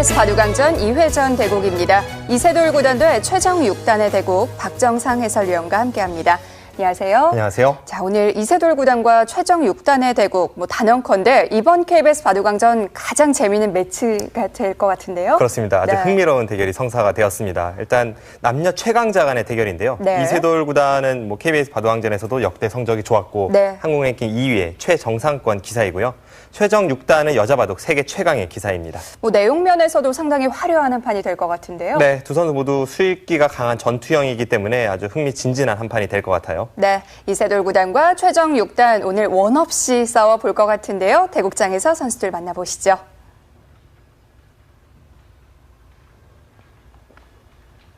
KBS 바둑왕전 2회전 대국입니다. 이세돌 구단도의 최정 6단의 대국 박정상 해설위원과 함께합니다. 안녕하세요. 안녕하세요. 자, 오늘 이세돌 구단과 최정 6단의 대국, 단언컨대 이번 KBS 바둑왕전 가장 재미있는 매치가 될 것 같은데요. 그렇습니다. 아주 흥미로운 대결이 성사가 되었습니다. 일단 남녀 최강자 간의 대결인데요. 네. 이세돌 구단은 KBS 바둑왕전에서도 역대 성적이 좋았고 네. 한국 랭킹 2위의 최정상권 기사이고요. 최정 6단은 여자 바둑 세계 최강의 기사입니다. 내용 면에서도 상당히 화려한 한 판이 될 것 같은데요. 네, 두 선수 모두 수익기가 강한 전투형이기 때문에 아주 흥미진진한 한 판이 될 것 같아요. 네, 이세돌 구단과 최정 6단 오늘 원 없이 싸워볼 것 같은데요. 대국장에서 선수들 만나보시죠.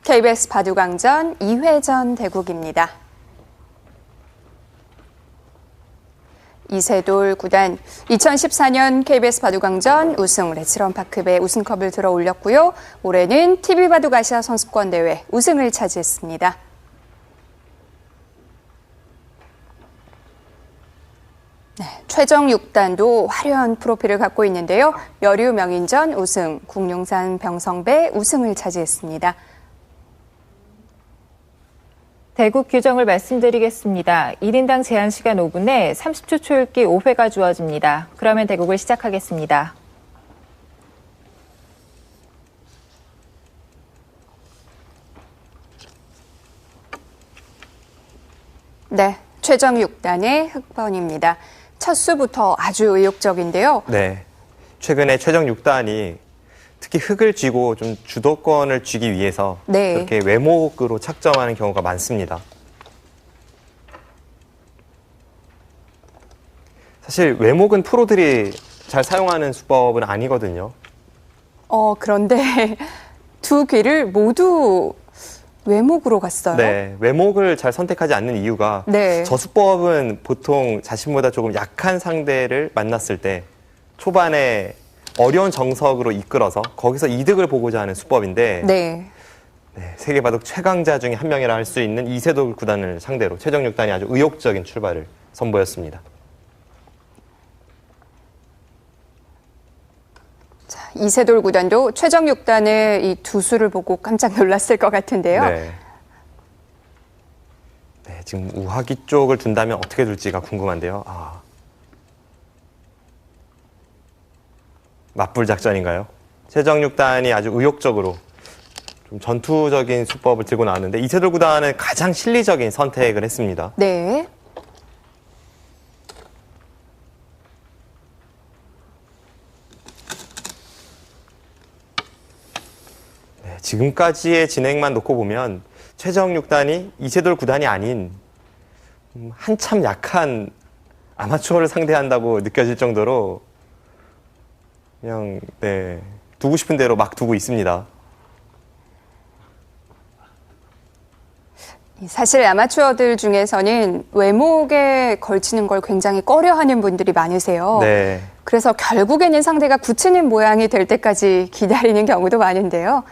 KBS 바둑왕전 2회전 대국입니다. 이세돌 구단 2014년 KBS 바둑왕전 우승 레츠런파크배 우승컵을 들어 올렸고요. 올해는 TV바둑 아시아 선수권 대회 우승을 차지했습니다. 네, 최정 6단도 화려한 프로필을 갖고 있는데요. 여류 명인전 우승, 국룡산 병성배 우승을 차지했습니다. 대국 규정을 말씀드리겠습니다. 1인당 제한 시간 5분에 30초 초읽기 5회가 주어집니다. 그러면 대국을 시작하겠습니다. 네, 최정 6단의 흑번입니다. 첫 수부터 아주 의욕적인데요. 네, 최근에 최정 6단이 특히 흙을 쥐고 좀 주도권을 쥐기 위해서 네. 이렇게 외목으로 착점하는 경우가 많습니다. 사실 외목은 프로들이 잘 사용하는 수법은 아니거든요. 그런데 두 개를 모두 외목으로 갔어요. 네, 외목을 잘 선택하지 않는 이유가 네. 저 수법은 보통 자신보다 조금 약한 상대를 만났을 때 초반에 어려운 정석으로 이끌어서 거기서 이득을 보고자 하는 수법인데 네. 네, 세계 바둑 최강자 중에 한 명이라 할 수 있는 이세돌 구단을 상대로 최정 6단이 아주 의욕적인 출발을 선보였습니다. 자, 이세돌 구단도 최정 6단의 이 두 수를 보고 깜짝 놀랐을 것 같은데요. 네. 네, 지금 우하기 쪽을 둔다면 어떻게 둘지가 궁금한데요. 맞불 작전인가요? 최정 6단이 아주 의욕적으로 좀 전투적인 수법을 들고 나왔는데 이세돌 구단은 가장 실리적인 선택을 했습니다. 네. 네, 지금까지의 진행만 놓고 보면 최정 6단이 이세돌 구단이 아닌 한참 약한 아마추어를 상대한다고 느껴질 정도로 그냥 두고 싶은 대로 막 두고 있습니다. 사실 아마추어들 중에서는 외목에 걸치는 걸 굉장히 꺼려하는 분들이 많으세요. 네. 그래서 결국에는 상대가 굳히는 모양이 될 때까지 기다리는 경우도 많은데요.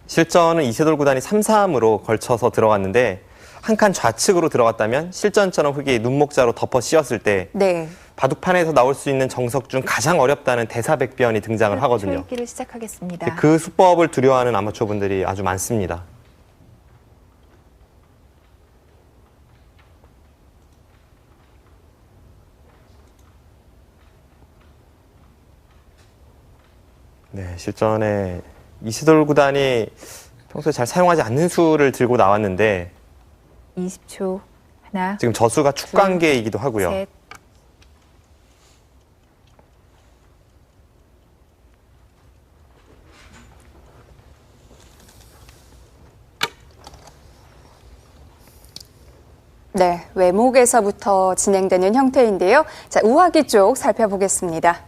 실전은 이세돌 구단이 3-3으로 걸쳐서 들어갔는데 한 칸 좌측으로 들어갔다면 실전처럼 흙이 눈목자로 덮어 씌었을 때 네. 바둑판에서 나올 수 있는 정석 중 가장 어렵다는 대사백변이 등장을 하거든요. 초읽기를 시작하겠습니다. 그 수법을 두려워하는 아마추어분들이 아주 많습니다. 네, 실전에 이세돌 구단이 평소에 잘 사용하지 않는 수를 들고 나왔는데 20초. 하나, 지금 저수가 축관계이기도 하고요. 셋. 네, 외목에서부터 진행되는 형태인데요. 자, 우하기 쪽 살펴보겠습니다.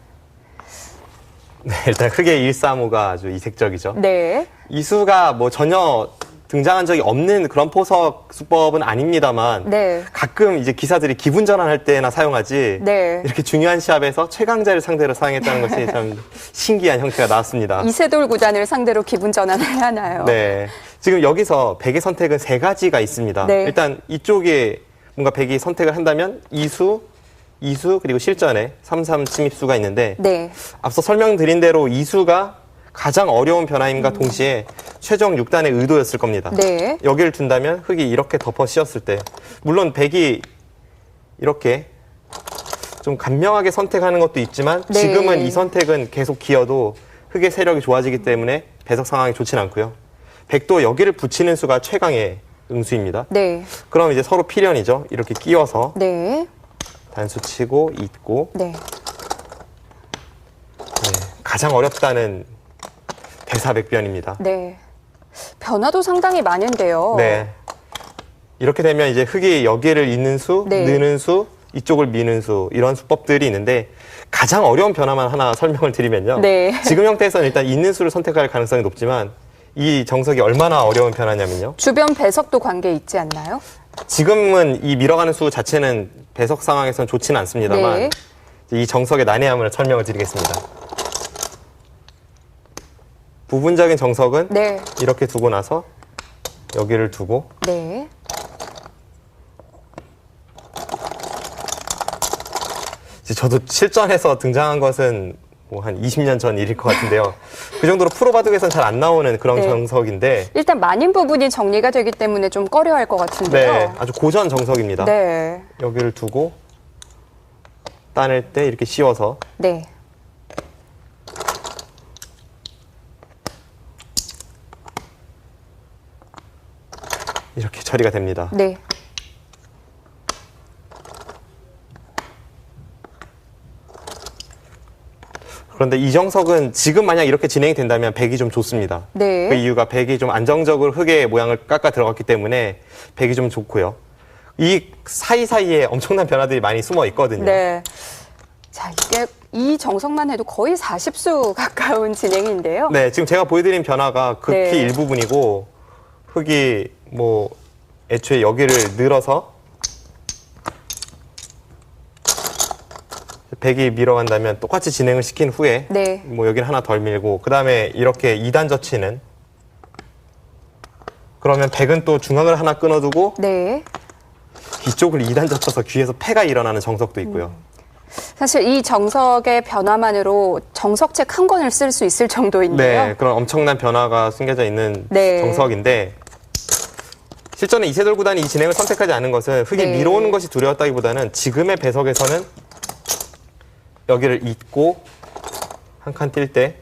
네, 일단 흙의 1-3-5가 아주 이색적이죠. 네. 이 수가 전혀 등장한 적이 없는 그런 포석 수법은 아닙니다만 네. 가끔 이제 기사들이 기분 전환할 때나 사용하지 네. 이렇게 중요한 시합에서 최강자를 상대로 사용했다는 것이 참 신기한 형태가 나왔습니다. 이세돌 구단을 상대로 기분 전환을 하나요? 네, 지금 여기서 백의 선택은 3가지가 있습니다. 네. 일단 이쪽에 뭔가 백이 선택을 한다면 이수, 이수 그리고 실전에 3-3 침입수가 있는데 네. 앞서 설명드린 대로 이수가 가장 어려운 변화임과 동시에 최종 6단의 의도였을 겁니다. 네. 여기를 둔다면 흑이 이렇게 덮어 씌웠을 때 물론 백이 이렇게 좀 간명하게 선택하는 것도 있지만 네. 지금은 이 선택은 계속 기어도 흑의 세력이 좋아지기 때문에 배석 상황이 좋진 않고요. 백도 여기를 붙이는 수가 최강의 응수입니다. 네. 그럼 이제 서로 필연이죠. 이렇게 끼워서 네. 단수 치고 잇고 네. 가장 어렵다는 대사백변입니다. 네. 변화도 상당히 많은데요. 네. 이렇게 되면 이제 흑이 여기를 잇는 수, 네. 느는 수, 이쪽을 미는 수 이런 수법들이 있는데 가장 어려운 변화만 하나 설명을 드리면요. 네. 지금 형태에서는 일단 잇는 수를 선택할 가능성이 높지만 이 정석이 얼마나 어려운 변화냐면요. 주변 배석도 관계 있지 않나요? 지금은 이 밀어가는 수 자체는 배석 상황에서는 좋지는 않습니다만 네. 이 정석의 난해함을 설명을 드리겠습니다. 부분적인 정석은 네. 이렇게 두고 나서 여기를 두고 네. 이제 저도 실전에서 등장한 것은 뭐 한 20년 전 일일 것 같은데요. 그 정도로 프로 바둑에서는 잘 안 나오는 그런 네. 정석인데 일단 만인 부분이 정리가 되기 때문에 좀 꺼려할 것 같은데요. 네, 아주 고전 정석입니다. 네. 여기를 두고 따낼 때 이렇게 씌워서 네. 이렇게 처리가 됩니다. 네. 그런데 이 정석은 지금 만약 이렇게 진행이 된다면 백이 좀 좋습니다. 네. 그 이유가 백이 좀 안정적으로 흑의 모양을 깎아 들어갔기 때문에 백이 좀 좋고요. 이 사이사이에 엄청난 변화들이 많이 숨어 있거든요. 네. 자, 이게 이 정석만 해도 거의 40수 가까운 진행인데요. 네, 지금 제가 보여드린 변화가 극히 네. 일부분이고 흑이 뭐 애초에 여기를 늘어서 백이 밀어간다면 똑같이 진행을 시킨 후에 네. 뭐 여기는 하나 덜 밀고 그 다음에 이렇게 2단 젖히는 그러면 백은 또 중앙을 하나 끊어두고 네. 이쪽을 2단 젖혀서 귀에서 패가 일어나는 정석도 있고요. 사실 이 정석의 변화만으로 정석책 한 권을 쓸 수 있을 정도인데요. 네, 그런 엄청난 변화가 숨겨져 있는 네. 정석인데 실전에 이세돌 구단이 이 진행을 선택하지 않은 것은 흑이 네. 밀어오는 것이 두려웠다기보다는 지금의 배석에서는 여기를 잇고 한 칸 뛸 때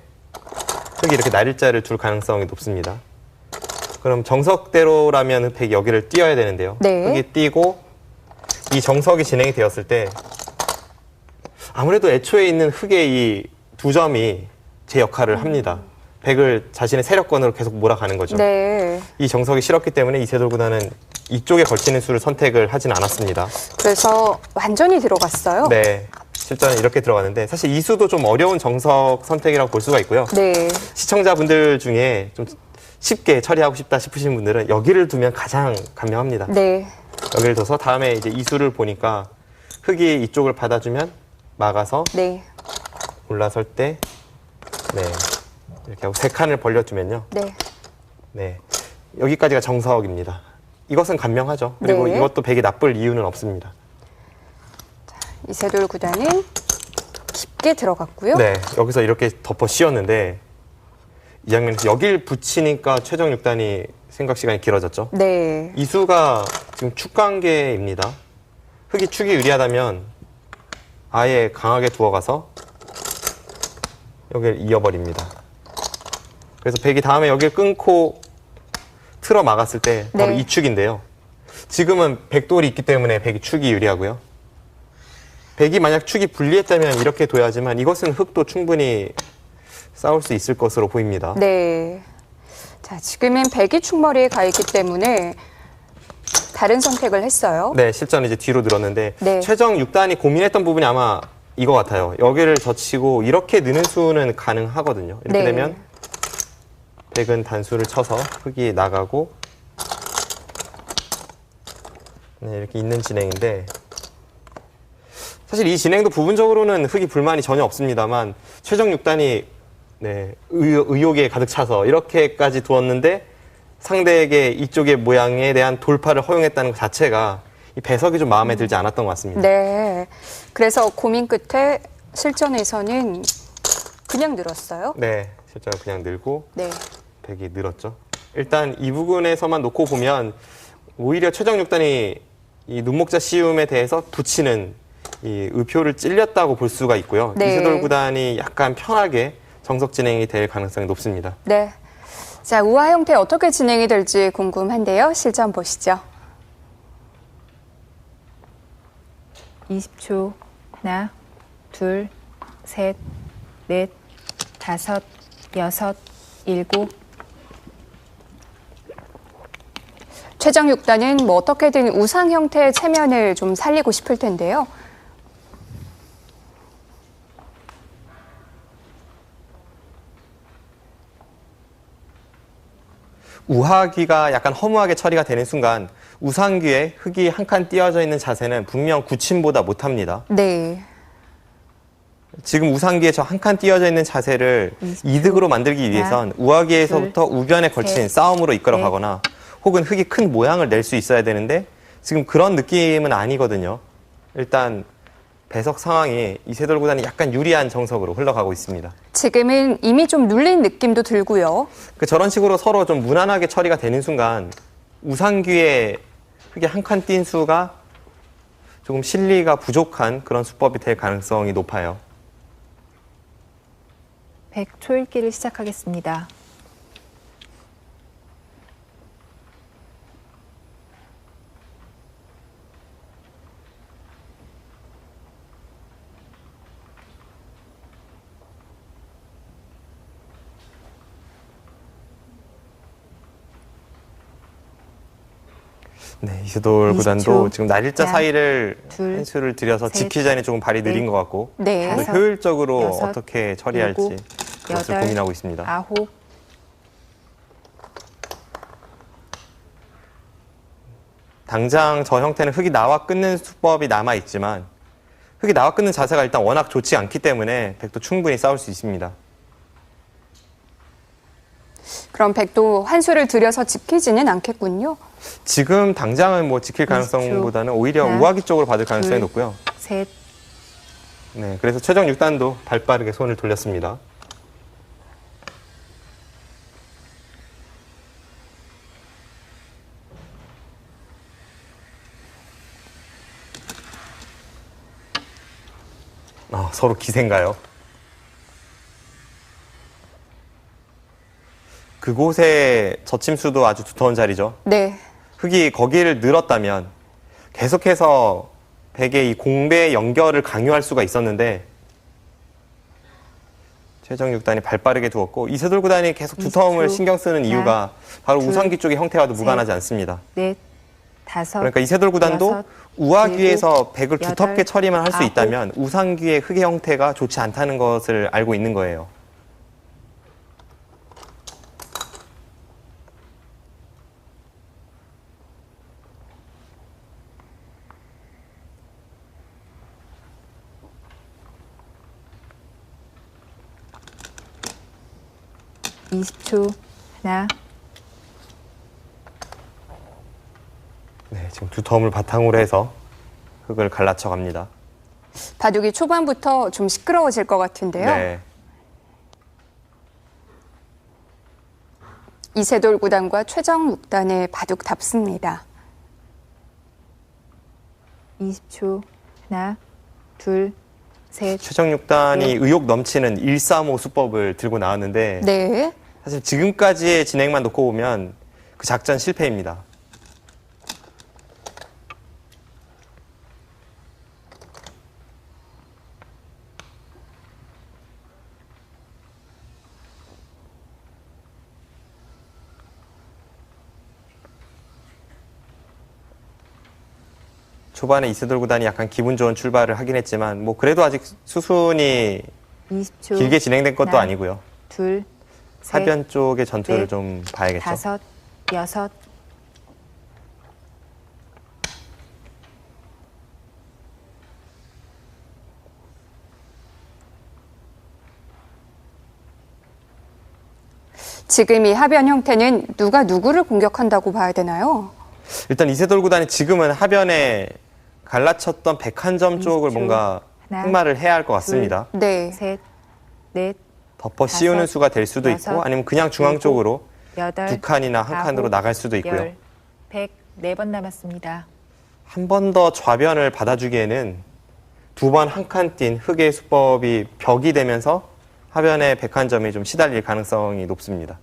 흑이 이렇게 날일자를 둘 가능성이 높습니다. 그럼 정석대로라면 백이 여기를 띄어야 되는데요. 네. 흑이 띄고 이 정석이 진행이 되었을 때 아무래도 애초에 있는 흑의 이 두 점이 제 역할을 합니다. 백을 자신의 세력권으로 계속 몰아가는 거죠. 네. 이 정석이 싫었기 때문에 이세돌 구단은 이쪽에 걸치는 수를 선택을 하진 않았습니다. 그래서 완전히 들어갔어요. 네, 실전에 이렇게 들어가는데 사실 이 수도 좀 어려운 정석 선택이라고 볼 수가 있고요. 네. 시청자분들 중에 좀 쉽게 처리하고 싶다 싶으신 분들은 여기를 두면 가장 간명합니다. 네. 여기를 둬서 다음에 이제 이 수를 보니까 흑이 이쪽을 받아주면 막아서 네. 올라설 때 네, 이렇게 하고 세 칸을 벌려주면요. 네. 네, 여기까지가 정석입니다. 이것은 간명하죠. 그리고 네. 이것도 백이 나쁠 이유는 없습니다. 이세돌 구단은 깊게 들어갔고요. 네, 여기서 이렇게 덮어 씌웠는데 이 장면에서 여길 붙이니까 최종 6단이 생각 시간이 길어졌죠. 네. 이 수가 지금 축 관계입니다. 흑이 축이 유리하다면 아예 강하게 두어가서 여기를 이어버립니다. 그래서 백이 다음에 여기를 끊고 틀어 막았을 때 바로 네. 이 축인데요. 지금은 백돌이 있기 때문에 백이 축이 유리하고요. 백이 만약 축이 불리했다면 이렇게 둬야지만 이것은 흑도 충분히 싸울 수 있을 것으로 보입니다. 네. 자, 지금은 백이 축머리에 가 있기 때문에 다른 선택을 했어요. 네, 실전 이제 뒤로 늘었는데 네. 최정 6단이 고민했던 부분이 아마 이거 같아요. 여기를 젖히고 이렇게 느는 수는 가능하거든요. 이렇게 네. 되면 백은 단수를 쳐서 흑이 나가고 네, 이렇게 있는 진행인데 사실 이 진행도 부분적으로는 흑이 불만이 전혀 없습니다만 최정 6단이 네, 의욕에 가득 차서 이렇게까지 두었는데 상대에게 이쪽의 모양에 대한 돌파를 허용했다는 것 자체가 이 배석이 좀 마음에 들지 않았던 것 같습니다. 네. 그래서 고민 끝에 실전에서는 그냥 늘었어요. 네, 실제로 그냥 늘고 네. 백이 늘었죠. 일단 이 부분에서만 놓고 보면 오히려 최정 6단이 이 눈목자 시움에 대해서 붙이는 이 의표를 찔렸다고 볼 수가 있고요. 네. 이세돌 구단이 약간 편하게 정석 진행이 될 가능성이 높습니다. 네. 자, 우화 형태 어떻게 진행이 될지 궁금한데요. 실전 보시죠. 20초. 하나, 둘, 셋, 넷, 다섯, 여섯, 일곱. 최정 6단은 뭐 어떻게든 우상 형태의 체면을 좀 살리고 싶을 텐데요. 우하귀가 약간 허무하게 처리가 되는 순간 우상귀에 흙이 한 칸 띄어져 있는 자세는 분명 구침보다 못합니다. 네. 지금 우상귀에 저 한 칸 띄어져 있는 자세를 20초. 이득으로 만들기 위해선 우하귀에서부터 우변에 걸친 셋, 싸움으로 이끌어가거나 혹은 흙이 큰 모양을 낼 수 있어야 되는데 지금 그런 느낌은 아니거든요. 일단 배석 상황이 이세돌 구단이 약간 유리한 정석으로 흘러가고 있습니다. 지금은 이미 좀 눌린 느낌도 들고요. 저런 식으로 서로 좀 무난하게 처리가 되는 순간 우상귀에 흙이 한 칸 띈 수가 조금 실리가 부족한 그런 수법이 될 가능성이 높아요. 100 초읽기를 시작하겠습니다. 네, 이세돌 20초. 구단도 지금 날일자 하나, 사이를 둘, 한 수를 들여서 셋, 지키기 전에 조금 발이 느린 넷, 것 같고 네. 더 다섯, 효율적으로 여섯, 어떻게 처리할지 일곱, 그것을 여덟, 고민하고 있습니다. 아홉. 당장 저 형태는 흙이 나와 끊는 수법이 남아 있지만 흙이 나와 끊는 자세가 일단 워낙 좋지 않기 때문에 백도 충분히 싸울 수 있습니다. 그럼 백도 한 수를 들여서 지키지는 않겠군요. 지금 당장은 뭐 지킬 20초. 가능성보다는 오히려 하나, 우하기 쪽으로 받을 가능성이 둘. 높고요. 셋, 네, 그래서 최정 6단도 발빠르게 손을 돌렸습니다. 서로 기세인가요? 그곳의 젖침수도 아주 두터운 자리죠. 네. 흙이 거기를 늘었다면 계속해서 백의 이 공배 연결을 강요할 수가 있었는데 최정 6단이 발빠르게 두었고 이세돌 구단이 계속 두터움을 20초. 신경 쓰는 이유가 바로 둘, 우상기 쪽의 형태와도 셋, 무관하지 않습니다. 넷, 다섯. 그러니까 이세돌 구단도 여섯, 우하귀에서 백을 여덟, 두텁게 처리만 할 수 아홉. 있다면 우상귀의 흙의 형태가 좋지 않다는 것을 알고 있는 거예요. 네. 20초. 하나, 네, 지금 두터움을 바탕으로 해서 흙을 갈라쳐 갑니다. 바둑이 초반부터 좀 시끄러워질 것 같은데요. 네. 이세돌 구단과 최정 6단의 바둑답습니다. 20초. 하나, 둘, 셋. 최정 6단이 의욕 넘치는 135 수법을 들고 나왔는데 네. 사실 지금까지의 진행만 놓고 보면 그 작전 실패입니다. 초반에 이세돌 구단이 약간 기분 좋은 출발을 하긴 했지만 뭐 그래도 아직 수순이 20초. 길게 진행된 것도 하나, 아니고요. 둘, 셋, 하변 쪽의 전투를 넷, 좀 봐야겠죠. 다섯, 여섯. 지금 이 하변 형태는 누가 누구를 공격한다고 봐야 되나요? 일단 이세돌 구단이 지금은 하변에 갈라쳤던 101점 쪽을 20초. 뭔가 하나, 획마를 해야 할 것 같습니다. 네. 셋, 넷, 덮어 씌우는 다섯, 수가 될 수도 여섯, 있고 아니면 그냥 중앙 일곱, 쪽으로 여덟, 2칸이나 한 칸으로 아홉, 나갈 수도 있고요. 열, 104번 남았습니다. 한 번 더 좌변을 받아주기에는 2번 한 칸 뛴 흑의 수법이 벽이 되면서 하변의 101점이 좀 시달릴 가능성이 높습니다.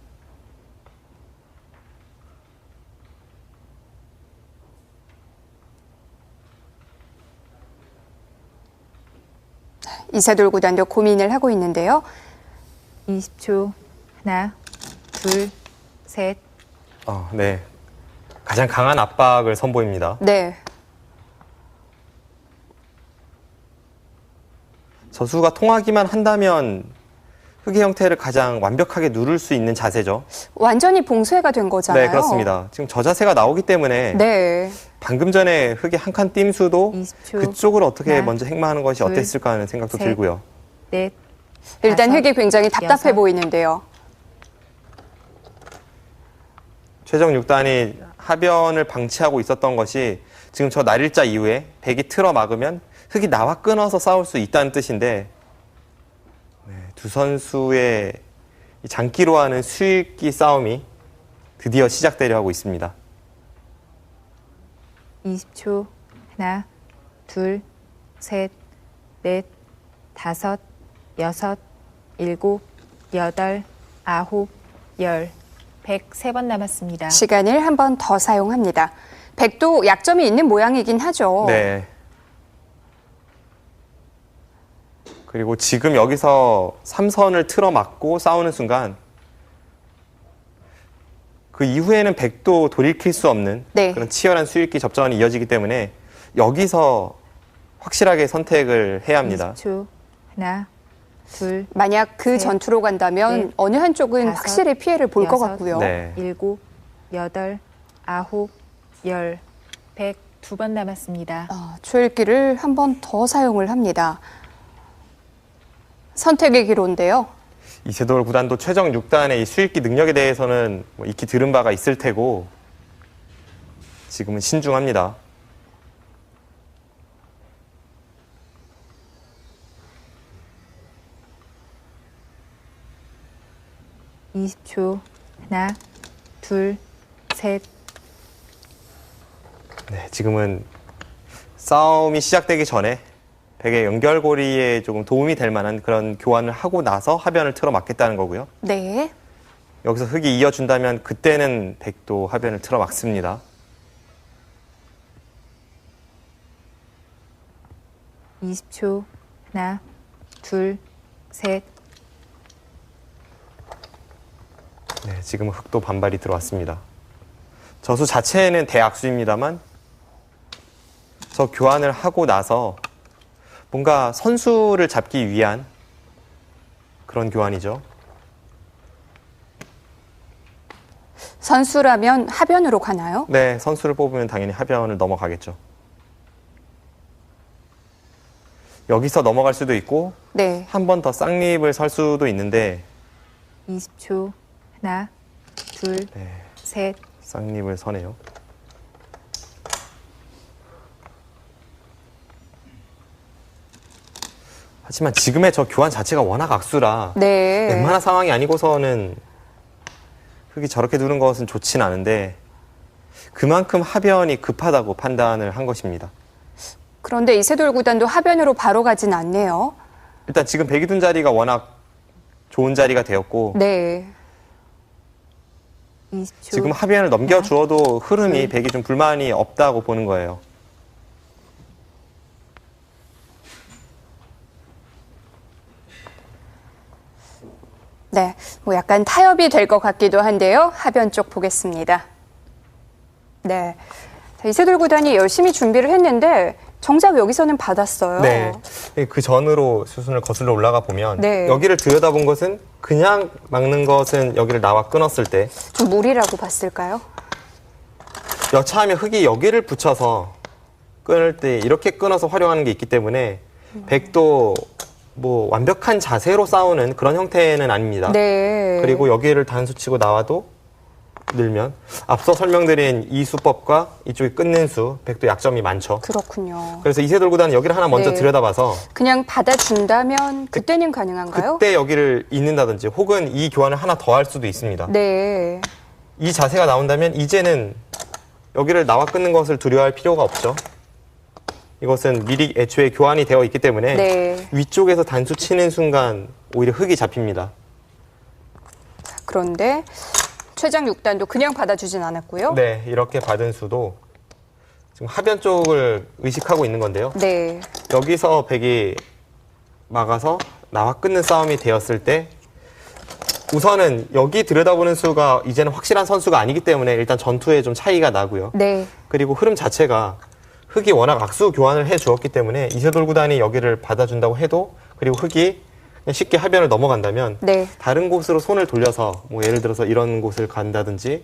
이세돌 구단도 고민을 하고 있는데요. 20초. 하나, 둘, 셋, 네. 가장 강한 압박을 선보입니다. 네. 저수가 통하기만 한다면 흑의 형태를 가장 완벽하게 누를 수 있는 자세죠. 완전히 봉쇄가 된 거잖아요. 네, 그렇습니다. 지금 저 자세가 나오기 때문에 네. 방금 전에 흑의 한 칸 뜀수도 20초. 그쪽으로 어떻게 하나, 먼저 행마하는 것이 둘, 어땠을까 하는 생각도 셋. 들고요. 넷, 일단 다섯, 흑이 굉장히 답답해 여섯. 보이는데요. 최정 6단이 하변을 방치하고 있었던 것이 지금 저 날일자 이후에 백이 틀어 막으면 흑이 나와 끊어서 싸울 수 있다는 뜻인데 두 선수의 이 장기로 하는 수익기 싸움이 드디어 시작되려 하고 있습니다. 20초. 하나, 둘, 셋, 넷, 다섯, 여섯, 일곱, 여덟, 아홉, 열. 103번 남았습니다. 시간을 한 번 더 사용합니다. 백도 약점이 있는 모양이긴 하죠. 네. 그리고 지금 여기서 3선을 틀어 막고 싸우는 순간 그 이후에는 백도 돌이킬 수 없는 네. 그런 치열한 수익기 접전이 이어지기 때문에 여기서 확실하게 선택을 해야 합니다. 20초. 하나, 둘, 만약 그 셋, 전투로 간다면 넷, 어느 한쪽은 다섯, 확실히 피해를 볼 것 여섯, 같고요. 네. 일곱, 여덟, 아홉, 열. 102번 남았습니다. 초읽기를 한 번 더 사용을 합니다. 선택의 기로인데요. 이세돌 구단도 최정 6단의 이 수익기 능력에 대해서는 뭐 익히 들은 바가 있을 테고 지금은 신중합니다. 네. 20초. 하나, 둘, 셋, 네, 지금은 싸움이 시작되기 전에 백의 연결고리에 조금 도움이 될 만한 그런 교환을 하고 나서 하변을 틀어 막겠다는 거고요. 네. 여기서 흑이 이어준다면 그때는 백도 하변을 틀어 막습니다. 20초. 하나, 둘, 셋, 네, 지금은 흑도 반발이 들어왔습니다. 저수 자체는 대악수입니다만 저 교환을 하고 나서 뭔가 선수를 잡기 위한 그런 교환이죠. 선수라면 하변으로 가나요? 네, 선수를 뽑으면 당연히 하변을 넘어가겠죠. 여기서 넘어갈 수도 있고 네. 한 번 더 쌍립을 설 수도 있는데 20초. 하나, 둘, 네, 셋, 쌍립을 서네요. 하지만 지금의 저 교환 자체가 워낙 악수라 네. 웬만한 상황이 아니고서는 흑이 저렇게 두는 것은 좋진 않은데 그만큼 하변이 급하다고 판단을 한 것입니다. 그런데 이세돌 구단도 하변으로 바로 가진 않네요. 일단 지금 백이 둔 자리가 워낙 좋은 자리가 되었고 네. 20초. 지금 하변을 넘겨주어도 흐름이 네. 백이 좀 불만이 없다고 보는 거예요. 네. 뭐 약간 타협이 될 것 같기도 한데요. 하변 쪽 보겠습니다. 네. 자, 이세돌 구단이 열심히 준비를 했는데 정작 여기서는 받았어요. 네. 그 전으로 수순을 거슬러 올라가 보면 네. 여기를 들여다본 것은 그냥 막는 것은 여기를 나와 끊었을 때 좀 무리라고 봤을까요? 여차하면 흑이 여기를 붙여서 끊을 때 이렇게 끊어서 활용하는 게 있기 때문에 백도 뭐 완벽한 자세로 싸우는 그런 형태는 아닙니다. 네. 그리고 여기를 단수 치고 나와도 늘면 앞서 설명드린 이 수법과 이쪽에 끊는 수, 백도 약점이 많죠. 그렇군요. 그래서 이세돌 구단은 여기를 하나 먼저 네. 들여다봐서 그냥 받아준다면 그때는 가능한가요? 그때 여기를 잇는다든지 혹은 이 교환을 하나 더 할 수도 있습니다. 네. 이 자세가 나온다면 이제는 여기를 나와 끊는 것을 두려워할 필요가 없죠. 이것은 미리 애초에 교환이 되어 있기 때문에 네. 위쪽에서 단수 치는 순간 오히려 흙이 잡힙니다. 그런데 최장 6단도 그냥 받아주진 않았고요. 네, 이렇게 받은 수도 지금 하변 쪽을 의식하고 있는 건데요. 네. 여기서 백이 막아서 나와 끊는 싸움이 되었을 때 우선은 여기 들여다보는 수가 이제는 확실한 선수가 아니기 때문에 일단 전투에 좀 차이가 나고요. 네. 그리고 흐름 자체가 흙이 워낙 악수 교환을 해 주었기 때문에 이세돌 구단이 여기를 받아준다고 해도 그리고 흙이 그냥 쉽게 하변을 넘어간다면 네. 다른 곳으로 손을 돌려서 뭐 예를 들어서 이런 곳을 간다든지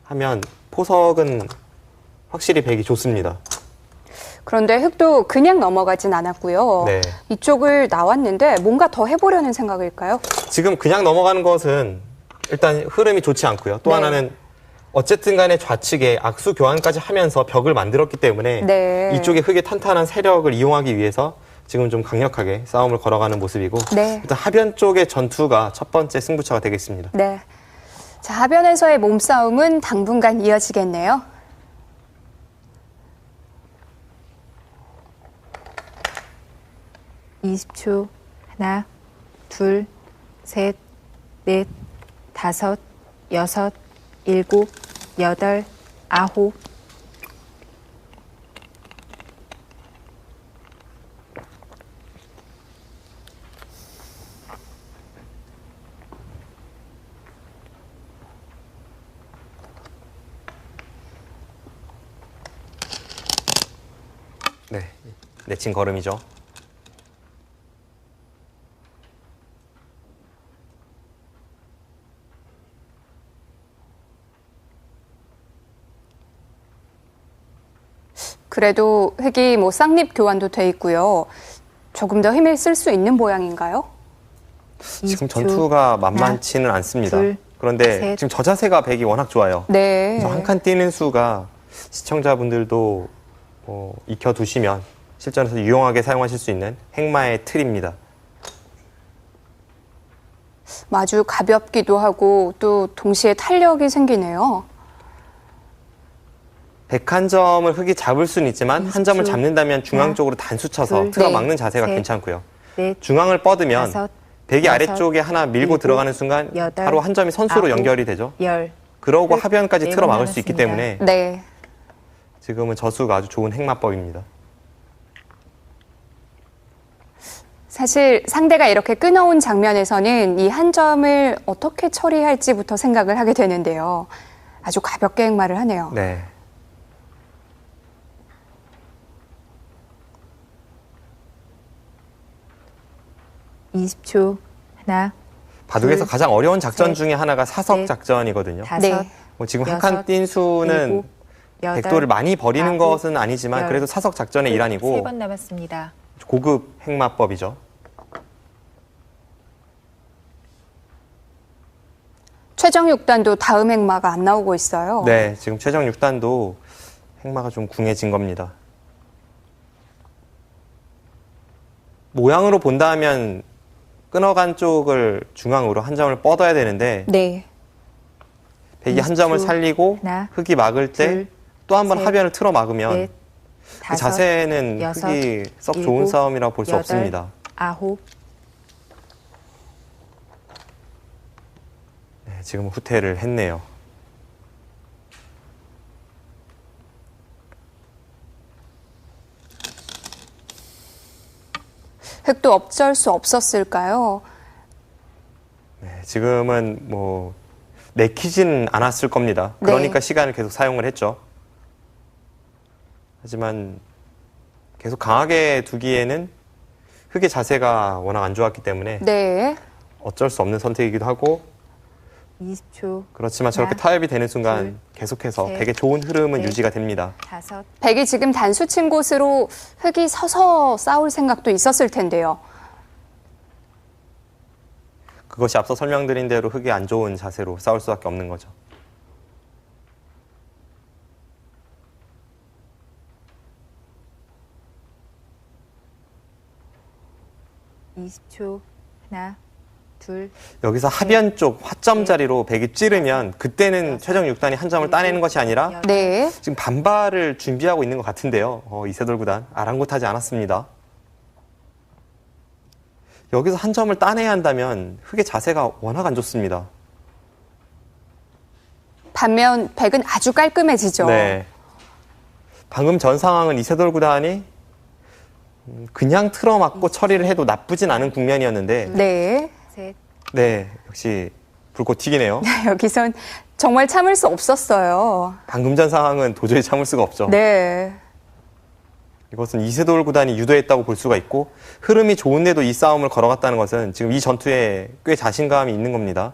하면 포석은 확실히 백이 좋습니다. 그런데 흙도 그냥 넘어가진 않았고요. 네. 이쪽을 나왔는데 뭔가 더 해보려는 생각일까요? 지금 그냥 넘어가는 것은 일단 흐름이 좋지 않고요. 또 네. 하나는 어쨌든 간에 좌측에 악수 교환까지 하면서 벽을 만들었기 때문에 네. 이쪽에 흙의 탄탄한 세력을 이용하기 위해서 지금 좀 강력하게 싸움을 걸어가는 모습이고 네. 일단 하변 쪽의 전투가 첫 번째 승부처가 되겠습니다. 네. 자, 하변에서의 몸싸움은 당분간 이어지겠네요. (20초) 하나, 둘, 셋, 넷, 다섯, 여섯, 일곱, 여덟, 아홉. 네, 내친 걸음이죠. 그래도 흙이 뭐 쌍립 교환도 돼 있고요. 조금 더 힘을 쓸 수 있는 모양인가요? 지금 20초. 전투가 만만치는 않습니다. 둘, 그런데 셋. 지금 저 자세가 백이 워낙 좋아요. 네. 그래서 한 칸 뛰는 수가 시청자분들도 익혀두시면 실전에서 유용하게 사용하실 수 있는 행마의 틀입니다. 아주 가볍기도 하고 또 동시에 탄력이 생기네요. 101점을 흙이 잡을 수는 있지만 한 점을 20초. 잡는다면 중앙 하나, 쪽으로 단수 쳐서 둘, 틀어막는 네. 자세가 셋, 괜찮고요. 넷, 중앙을 뻗으면 다섯, 백이 여섯, 아래쪽에 하나 밀고 일곱, 들어가는 순간 여덟, 바로 한 점이 선수로 아홉, 연결이 되죠. 열. 그러고 끝. 하변까지 네 틀어막을 번 수 있기 남았습니다. 때문에 네. 지금은 저수가 아주 좋은 행마법입니다. 사실 상대가 이렇게 끊어온 장면에서는 이 한 점을 어떻게 처리할지부터 생각을 하게 되는데요. 아주 가볍게 행마를 하네요. 네. (20초) 하나, 바둑에서 둘, 가장 어려운 작전 셋, 중에 하나가 사석 넷, 작전이거든요. 다섯, 네. 뭐 지금 한 여섯, 칸 뛴 수는 일곱, 여덟, 백도를 많이 버리는 아홉, 것은 아니지만 열, 그래도 사석 작전의 일환이고 3번 남았습니다. 고급 행마법이죠. 최정 6단도 다음 행마가 안 나오고 있어요. 네, 지금 최정 6단도 행마가 좀 궁해진 겁니다. 모양으로 본다면 끊어간 쪽을 중앙으로 한 점을 뻗어야 되는데 네. 백이 한 점을 20초. 살리고 하나, 흙이 막을 때 둘, 또 한 번 셋, 하변을 틀어 막으면 넷, 그 다섯, 자세는 여섯, 흙이 썩 좋은 일곱, 싸움이라고 볼 수 여덟, 없습니다. 아홉. 네, 지금 후퇴를 했네요. 흙도 어쩔 수 없었을까요? 네, 지금은 뭐 내키지는 않았을 겁니다. 네. 그러니까 시간을 계속 사용을 했죠. 하지만 계속 강하게 두기에는 흙의 자세가 워낙 안 좋았기 때문에 네. 어쩔 수 없는 선택이기도 하고 20초. 그렇지만 저렇게 하나, 타협이 되는 순간 둘, 계속해서 셋, 백의 좋은 흐름은 넷, 유지가 됩니다. 다섯. 백이 지금 단수 친 곳으로 흙이 서서 싸울 생각도 있었을 텐데요. 그것이 앞서 설명드린 대로 흙이 안 좋은 자세로 싸울 수밖에 없는 거죠. 20초. 하나, 둘, 여기서 하변 쪽 화점 자리로 백이 찌르면 그때는 최정 6단이 한 점을 따내는 것이 아니라 네. 지금 반발을 준비하고 있는 것 같은데요. 이세돌 구단 아랑곳하지 않았습니다. 여기서 한 점을 따내야 한다면 흑의 자세가 워낙 안 좋습니다. 반면 백은 아주 깔끔해지죠. 네. 방금 전 상황은 이세돌 구단이 그냥 틀어막고 처리를 해도 나쁘진 않은 국면이었는데 네. 셋. 네, 역시 불꽃 튀기네요. 여기선 정말 참을 수 없었어요. 방금 전 상황은 도저히 참을 수가 없죠. 네. 이것은 이세돌 구단이 유도했다고 볼 수가 있고 흐름이 좋은데도 이 싸움을 걸어갔다는 것은 지금 이 전투에 꽤 자신감이 있는 겁니다.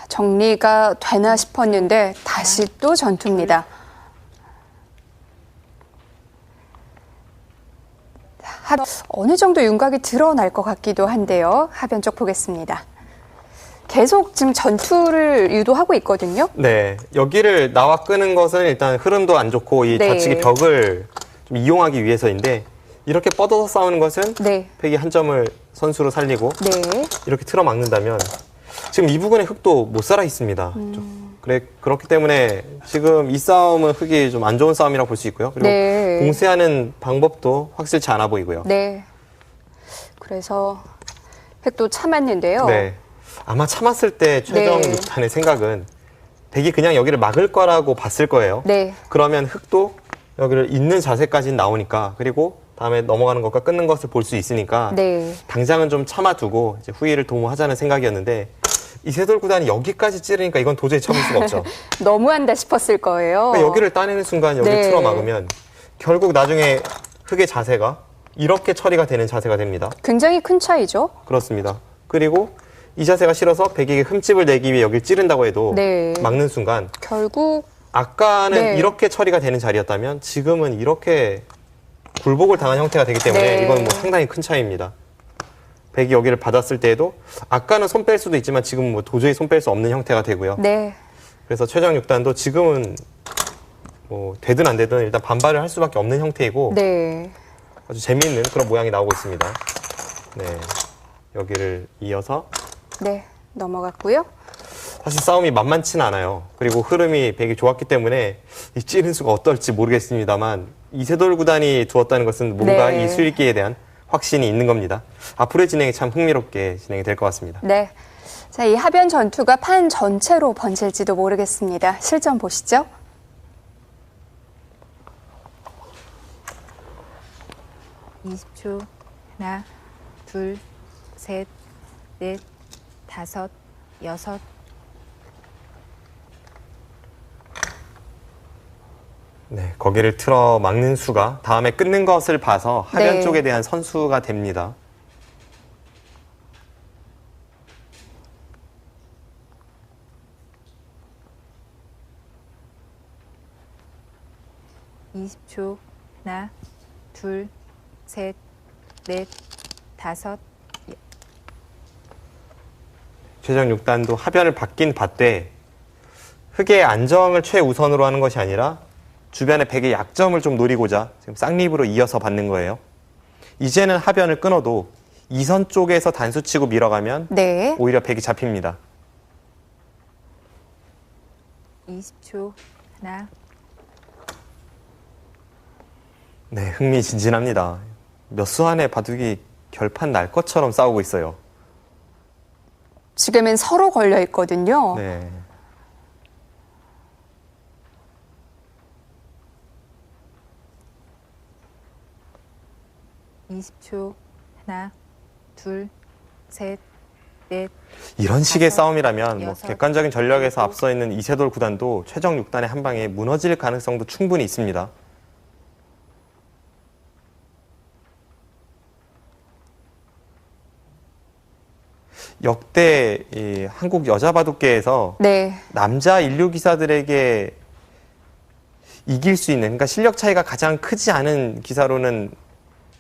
정리가 되나 싶었는데 다시 또 전투입니다. 어느 정도 윤곽이 드러날 것 같기도 한데요. 하변 쪽 보겠습니다. 계속 지금 전투를 유도하고 있거든요. 네, 여기를 나와 끄는 것은 일단 흐름도 안 좋고 이 네. 좌측의 벽을 좀 이용하기 위해서인데 이렇게 뻗어서 싸우는 것은 네. 백이 한 점을 선수로 살리고 네. 이렇게 틀어 막는다면 지금 이 부분에 흑도 못 살아 있습니다. 그렇기 때문에 지금 이 싸움은 흑이 좀 안 좋은 싸움이라고 볼 수 있고요. 그리고 네. 공세하는 방법도 확실치 않아 보이고요. 네. 그래서 백도 참았는데요. 네. 아마 참았을 때 최정 네. 6단의 생각은 백이 그냥 여기를 막을 거라고 봤을 거예요. 네. 그러면 흑도 여기를 있는 자세까지는 나오니까 그리고 다음에 넘어가는 것과 끊는 것을 볼 수 있으니까 네. 당장은 좀 참아두고 이제 후위를 도모하자는 생각이었는데 이세돌 구단이 여기까지 찌르니까 이건 도저히 참을 수가 없죠. 너무한다 싶었을 거예요. 그러니까 여기를 따내는 순간 여기 네. 틀어 막으면 결국 나중에 흑의 자세가 이렇게 처리가 되는 자세가 됩니다. 굉장히 큰 차이죠. 그렇습니다. 그리고 이 자세가 싫어서 백에게 흠집을 내기 위해 여기를 찌른다고 해도 네. 막는 순간 결국 아까는 네. 이렇게 처리가 되는 자리였다면 지금은 이렇게 굴복을 당한 형태가 되기 때문에 네. 이건 뭐 상당히 큰 차이입니다. 백이 여기를 받았을 때에도 아까는 손 뺄 수도 있지만 지금은 뭐 도저히 손 뺄 수 없는 형태가 되고요. 네. 그래서 최정 6단도 지금은 뭐 되든 안 되든 일단 반발을 할 수밖에 없는 형태이고 네. 아주 재미있는 그런 모양이 나오고 있습니다. 네, 여기를 이어서 네. 넘어갔고요. 사실 싸움이 만만치는 않아요. 그리고 흐름이 백이 좋았기 때문에 이 찌른 수가 어떨지 모르겠습니다만 이세돌 구단이 두었다는 것은 뭔가 네. 이 수익기에 대한 확신이 있는 겁니다. 앞으로의 진행이 참 흥미롭게 진행이 될 것 같습니다. 네. 자, 이 하변 전투가 판 전체로 번질지도 모르겠습니다. 실전 보시죠. (20초) 하나, 둘, 셋, 넷, 다섯, 여섯. 네, 거기를 틀어 막는 수가 다음에 끊는 것을 봐서 하변 네. 쪽에 대한 선수가 됩니다. (20초) 하나, 둘, 셋, 넷, 다섯. 최정 6단도 하변을 받긴 받되 흑의 안정을 최우선으로 하는 것이 아니라 주변의 백의 약점을 좀 노리고자 지금 쌍립으로 이어서 받는 거예요. 이제는 하변을 끊어도 이선 쪽에서 단수치고 밀어가면 네. 오히려 백이 잡힙니다. 20초 하나, 네, 흥미진진합니다. 몇 수 안에 바둑이 결판 날 것처럼 싸우고 있어요. 지금은 서로 걸려 있거든요. 네. (20초) 하나, 둘, 셋, 넷. 이런 식의 다섯, 싸움이라면 뭐 여섯, 객관적인 전력에서 일곱. 앞서 있는 이세돌 구단도 최정 6단의 한 방에 무너질 가능성도 충분히 있습니다. 역대 이 한국 여자 바둑계에서 네. 남자 인류 기사들에게 이길 수 있는, 그러니까 실력 차이가 가장 크지 않은 기사로는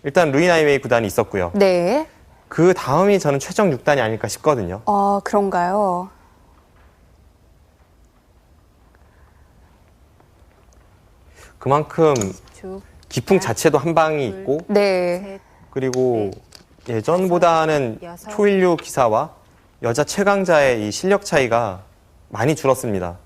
일단 루이 나이웨이 구단이 있었고요. 네. 그 다음이 저는 최정 6단이 아닐까 싶거든요. 그런가요? 그만큼 20초. 기풍 자체도 한 방이 있고 네. 셋, 그리고 예전보다는 여섯. 초인류 기사와 여자 최강자의 이 실력 차이가 많이 줄었습니다.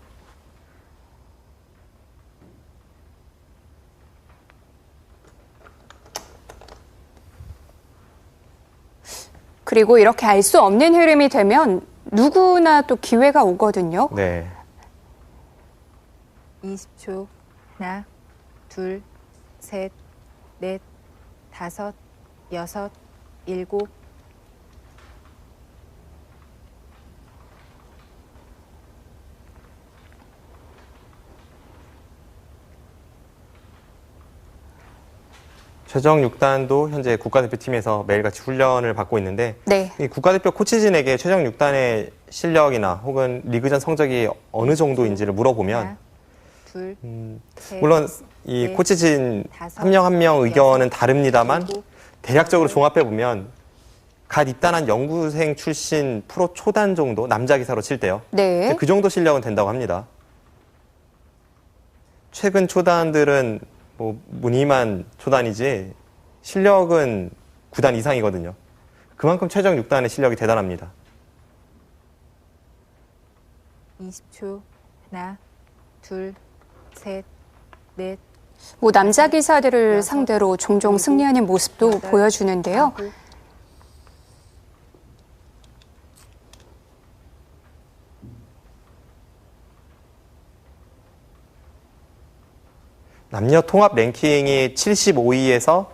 그리고 이렇게 알 수 없는 흐름이 되면 누구나 또 기회가 오거든요. 네. 20초. 하나, 둘, 셋, 넷, 다섯, 여섯, 일곱. 최정 6단도 현재 국가대표팀에서 매일같이 훈련을 받고 있는데 네. 이 국가대표 코치진에게 최정 6단의 실력이나 혹은 리그전 성적이 어느 정도인지를 물어보면 하나, 둘, 셋, 물론 이 넷, 코치진 다섯, 한 명 한 명 의견은 여섯, 다릅니다만 일곱, 대략적으로 종합해 보면 갓 입단한 연구생 출신 프로 초단 정도 남자 기사로 칠 때요. 네. 그 정도 실력은 된다고 합니다. 최근 초단들은 뭐 무늬만 초단이지 실력은 9단 이상이거든요. 그만큼 최정 6단의 실력이 대단합니다. 20초. 하나, 둘, 셋, 넷, 뭐 남자 기사들을 여섯, 상대로 종종 일곱, 승리하는 모습도 여덟, 보여주는데요. 아홉. 남녀 통합 랭킹이 75위에서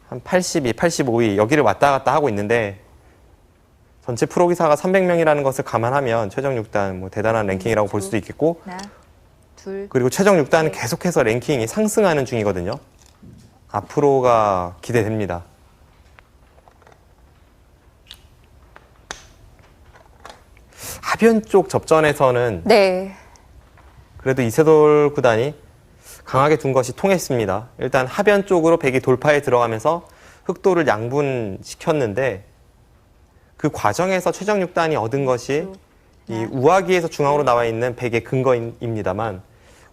한 82, 85위 여기를 왔다 갔다 하고 있는데 전체 프로 기사가 300명이라는 것을 감안하면 최정 6단 뭐 대단한 랭킹이라고 볼 수도 있겠고 하나, 둘, 그리고 최정 6단은 네. 계속해서 랭킹이 상승하는 중이거든요. 앞으로가 기대됩니다. 하변 쪽 접전에서는 네. 그래도 이세돌 구단이 강하게 둔 것이 통했습니다. 일단 하변 쪽으로 백이 돌파에 들어가면서 흑도를 양분시켰는데 그 과정에서 최정 6단이 얻은 것이 이 우하기에서 중앙으로 나와 있는 백의 근거입니다만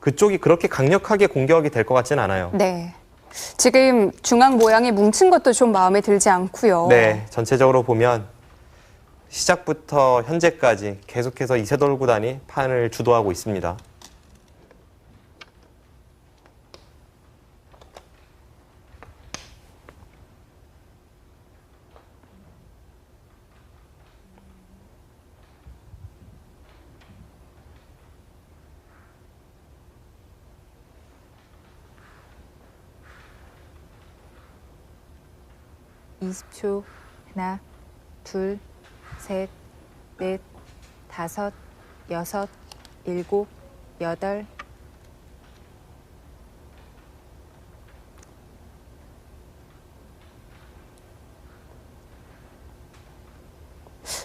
그쪽이 그렇게 강력하게 공격이 될 것 같지는 않아요. 네. 지금 중앙 모양이 뭉친 것도 좀 마음에 들지 않고요. 네, 전체적으로 보면 시작부터 현재까지 계속해서 이세돌 구단이 판을 주도하고 있습니다. 이십 초. 하나, 둘, 셋, 넷, 다섯, 여섯, 일곱, 여덟.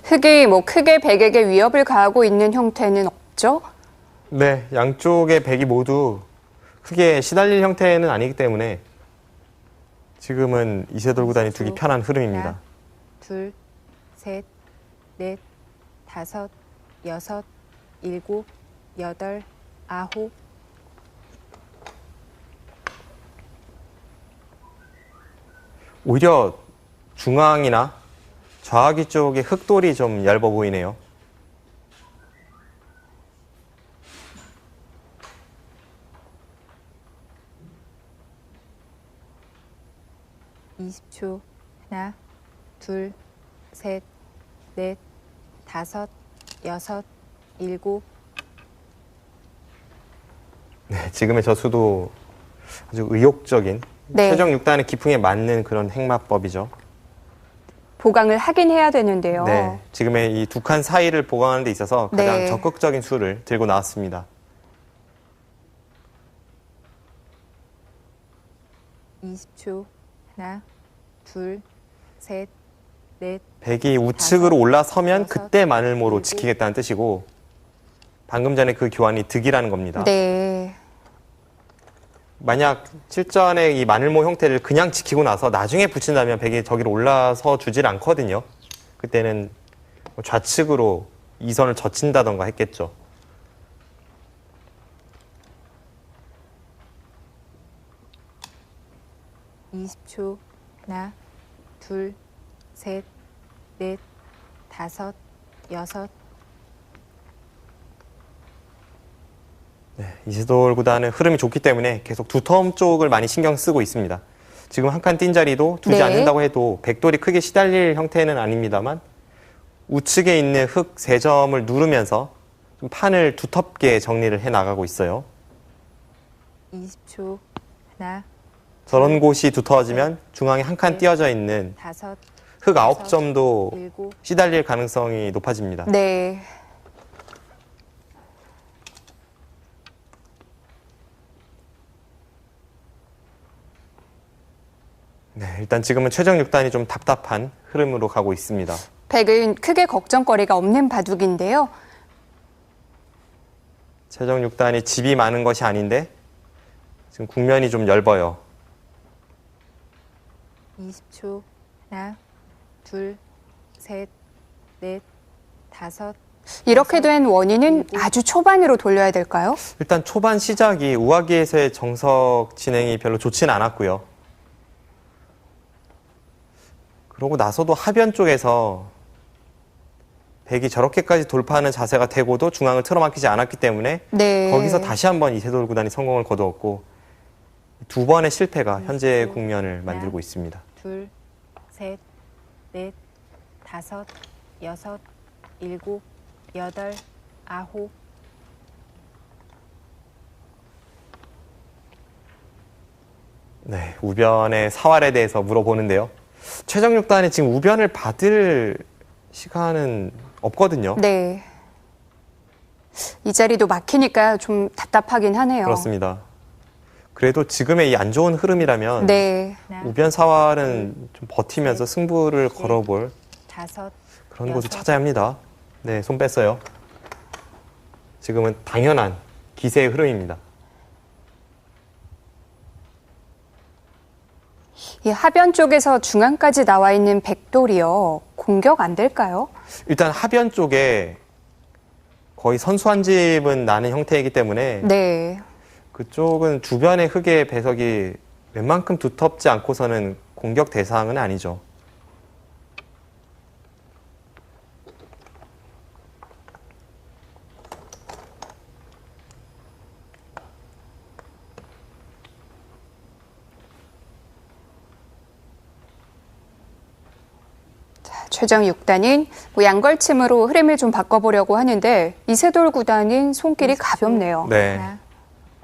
흑이 뭐 크게 백에게 위협을 가하고 있는 형태는 없죠? 네, 양쪽의 백이 모두 크게 시달릴 형태는 아니기 때문에 지금은 이세돌 구단이 두기 편한 흐름입니다. 하나, 둘, 셋, 넷, 다섯, 여섯, 일곱, 여덟, 아홉. 오히려 중앙이나 좌하기 쪽의 흑돌이 좀 얇아 보이네요. 이십 초. 하나, 둘, 셋, 넷, 다섯, 여섯, 일곱. 네, 지금의 저수도 아주 의욕적인 네. 최정 6단의 기풍에 맞는 그런 행마법이죠. 보강을 하긴 해야 되는데요. 네, 지금의 이 두 칸 사이를 보강하는 데 있어서 가장 네. 적극적인 수를 들고 나왔습니다. 이십 초. 하나, 둘, 셋, 넷, 백이 우측으로 올라서면 여섯, 그때 마늘모로 일곱. 지키겠다는 뜻이고 방금 전에 그 교환이 득이라는 겁니다. 네. 만약 실전의 이 마늘모 형태를 그냥 지키고 나서 나중에 붙인다면 백이 저기로 올라서 주질 않거든요. 그때는 좌측으로 이선을 젖힌다던가 했겠죠. 20초. 하나, 둘, 셋, 넷, 다섯, 여섯. 네, 이세돌 구단은 흐름이 좋기 때문에 계속 두텀 쪽을 많이 신경 쓰고 있습니다. 지금 한 칸 뛴 자리도 두지 네. 않는다고 해도 백돌이 크게 시달릴 형태는 아닙니다만 우측에 있는 흙 3점을 누르면서 좀 판을 두텁게 정리를 해 나가고 있어요. 20초. 하나, 저런 곳이 두터워지면 중앙에 한 칸 띄어져 있는 다섯, 흙 9점도 일곱. 시달릴 가능성이 높아집니다. 네. 네, 일단 지금은 최정 6단이 좀 답답한 흐름으로 가고 있습니다. 백은 크게 걱정거리가 없는 바둑인데요. 최정 6단이 집이 많은 것이 아닌데 지금 국면이 좀 얇아요. 20초. 하나, 둘, 셋, 넷, 다섯. 이렇게 된 원인은 아주 초반으로 돌려야 될까요? 일단 초반 시작이 우아기에서의 정석 진행이 별로 좋지는 않았고요. 그러고 나서도 하변 쪽에서 백이 저렇게까지 돌파하는 자세가 되고도 중앙을 틀어막히지 않았기 때문에 네. 거기서 다시 한번 이세돌 구단이 성공을 거두었고 두 번의 실패가 현재의 국면을 만들고 있습니다. 둘, 셋, 넷, 다섯, 여섯, 일곱, 여덟, 아홉. 네, 우변의 사활에 대해서 물어보는데요. 최정 6단이 지금 우변을 받을 시간은 없거든요. 네. 이 자리도 막히니까 좀 답답하긴 하네요. 그렇습니다. 그래도 지금의 이 안 좋은 흐름이라면 네. 하나, 우변 사활은 좀 버티면서 승부를 걸어볼 다섯, 그런 여섯. 곳을 찾아야 합니다. 네, 손 뺐어요. 지금은 당연한 기세의 흐름입니다. 이 하변 쪽에서 중앙까지 나와 있는 백돌이요. 공격 안 될까요? 일단 하변 쪽에 거의 선수 한 집은 나는 형태이기 때문에 네. 그쪽은 주변의 흙의 배석이 웬만큼 두텁지 않고서는 공격 대상은 아니죠. 최정 6단은 양걸침으로 흐름을 좀 바꿔보려고 하는데 이세돌 구단은 손길이 가볍네요. 네. 하나,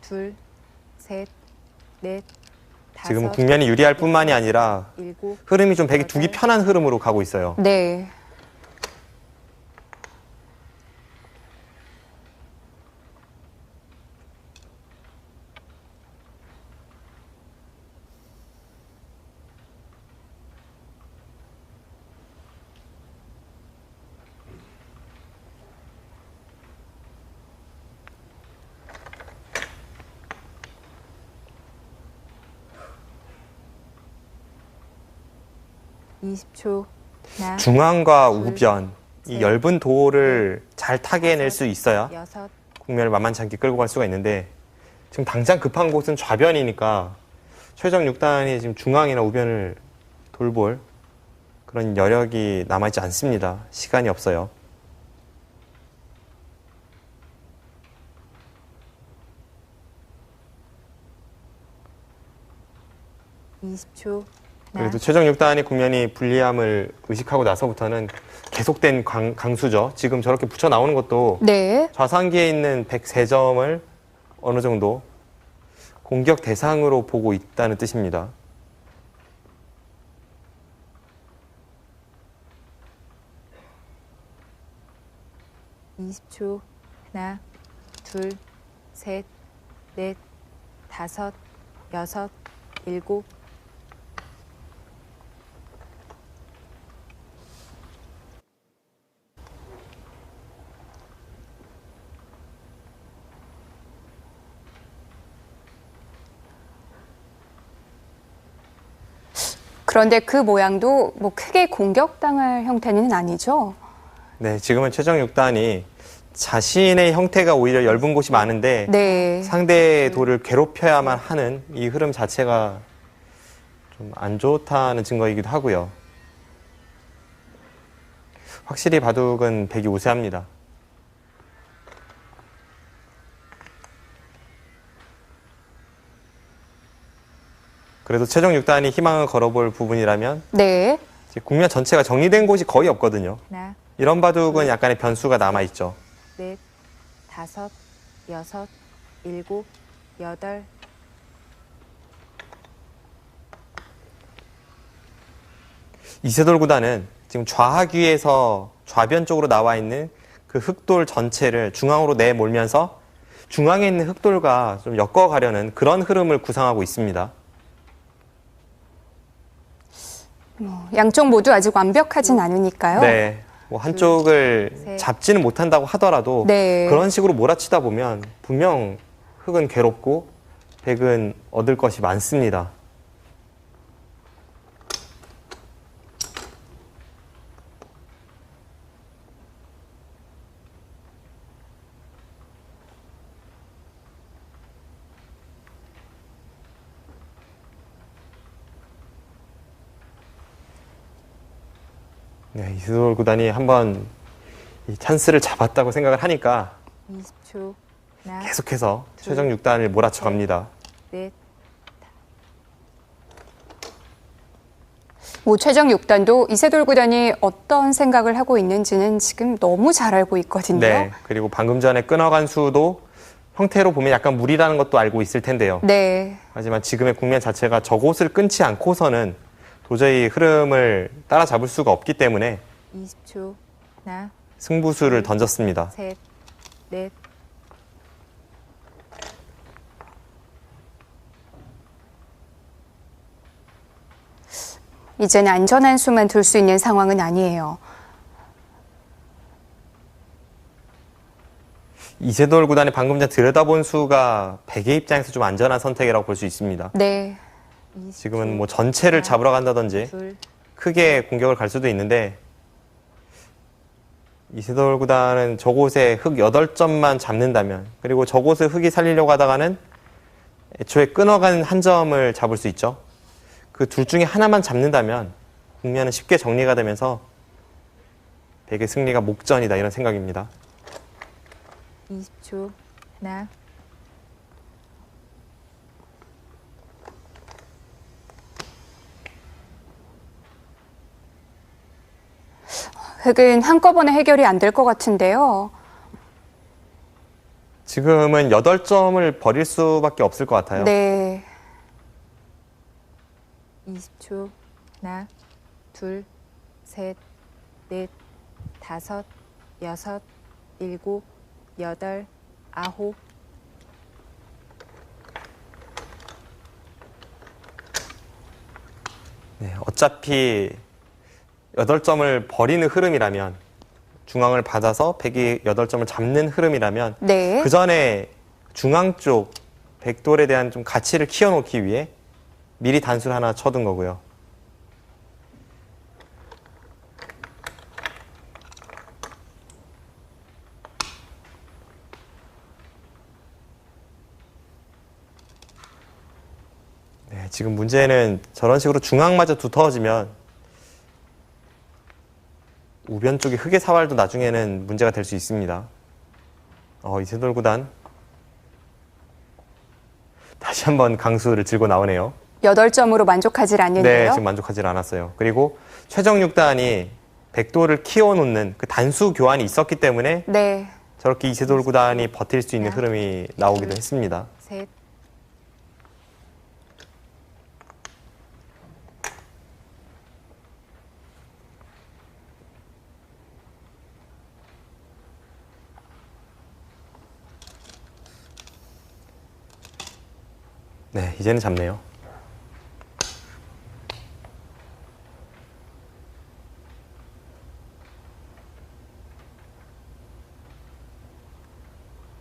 둘, 셋, 넷, 다섯. 지금 국면이 유리할 뿐만이 아니라 일곱. 흐름이 좀 백이 두기 편한 흐름으로 가고 있어요. 네. 이십 초. 하나, 중앙과 둘, 우변, 이 셋, 엷은 도를 잘 타개해낼 수 있어야 여섯. 국면을 만만치 않게 끌고 갈 수가 있는데 지금 당장 급한 곳은 좌변이니까 최정 6단이 지금 중앙이나 우변을 돌볼 그런 여력이 남아있지 않습니다. 시간이 없어요. 이십 초. 하나, 그래도 최정 6단이 국면이 불리함을 의식하고 나서부터는 계속된 강수죠. 지금 저렇게 붙여 나오는 것도 네. 좌상기에 있는 103점을 어느 정도 공격 대상으로 보고 있다는 뜻입니다. 이십 초. 하나, 둘, 셋, 넷, 다섯, 여섯, 일곱. 그런데 그 모양도 뭐 크게 공격당할 형태는 아니죠? 네, 지금은 최정 6단이 자신의 형태가 오히려 엷은 곳이 많은데 네. 상대의 돌을 괴롭혀야만 하는 이 흐름 자체가 좀 안 좋다는 증거이기도 하고요. 확실히 바둑은 백이 우세합니다. 그래도 최종 6단이 희망을 걸어볼 부분이라면 네. 이제 국면 전체가 정리된 곳이 거의 없거든요. 하나, 이런 바둑은 약간의 변수가 남아있죠. 넷, 다섯, 여섯, 일곱, 여덟. 이세돌 구단은 지금 좌하귀에서 좌변 쪽으로 나와 있는 그 흑돌 전체를 중앙으로 내몰면서 중앙에 있는 흑돌과 좀 엮어가려는 그런 흐름을 구상하고 있습니다. 양쪽 모두 아직 완벽하진 않으니까요. 네. 뭐 한쪽을 셋. 잡지는 못한다고 하더라도 네. 그런 식으로 몰아치다 보면 분명 흑은 괴롭고 백은 얻을 것이 많습니다. 네, 이세돌 구단이 한번 이 찬스를 잡았다고 생각을 하니까 20초. 하나, 계속해서 최종 6단을 몰아쳐 갑니다. 넷, 뭐 최정 6단도 이세돌 구단이 어떤 생각을 하고 있는지는 지금 너무 잘 알고 있거든요. 네, 그리고 방금 전에 끊어간 수도 형태로 보면 약간 무리라는 것도 알고 있을 텐데요. 네. 하지만 지금의 국면 자체가 저곳을 끊지 않고서는 도저히 흐름을 따라잡을 수가 없기 때문에 20초. 하나, 승부수를 던졌습니다. 셋, 넷, 이제는 안전한 수만 둘 수 있는 상황은 아니에요. 이세돌 구단이 방금 전 들여다본 수가 백의 입장에서 좀 안전한 선택이라고 볼 수 있습니다. 네. 20초. 지금은 뭐 전체를 잡으러 간다든지 둘, 크게 공격을 갈 수도 있는데 이세돌 구단은 저곳에 흑 8점만 잡는다면 그리고 저곳을 흑이 살리려고 하다가는 애초에 끊어간 한 점을 잡을 수 있죠. 그 둘 중에 하나만 잡는다면 국면은 쉽게 정리가 되면서 백의 승리가 목전이다 이런 생각입니다. 20초. 하나, 흑은 한꺼번에 해결이 안 될 것 같은데요. 지금은 8점을 버릴 수밖에 없을 것 같아요. 네. 20초. 하나, 둘, 셋, 넷, 다섯, 여섯, 일곱, 여덟, 아홉. 네, 어차피 8점을 버리는 흐름이라면 중앙을 받아서 백이 8점을 잡는 흐름이라면 네. 그 전에 중앙 쪽 백돌에 대한 좀 가치를 키워놓기 위해 미리 단수를 하나 쳐둔 거고요. 네, 지금 문제는 저런 식으로 중앙마저 두터워지면 우변 쪽의 흑의 사활도 나중에는 문제가 될 수 있습니다. 이세돌 구단 다시 한번 강수를 들고 나오네요. 8점으로 만족하질 않는데요. 네, 지금 만족하지 않았어요. 그리고 최정 6단이 백돌을 키워놓는 그 단수 교환이 있었기 때문에 네. 저렇게 이세돌 구단이 버틸 수 있는 흐름이 나오기도 했습니다. 셋, 네, 이제는 잡네요.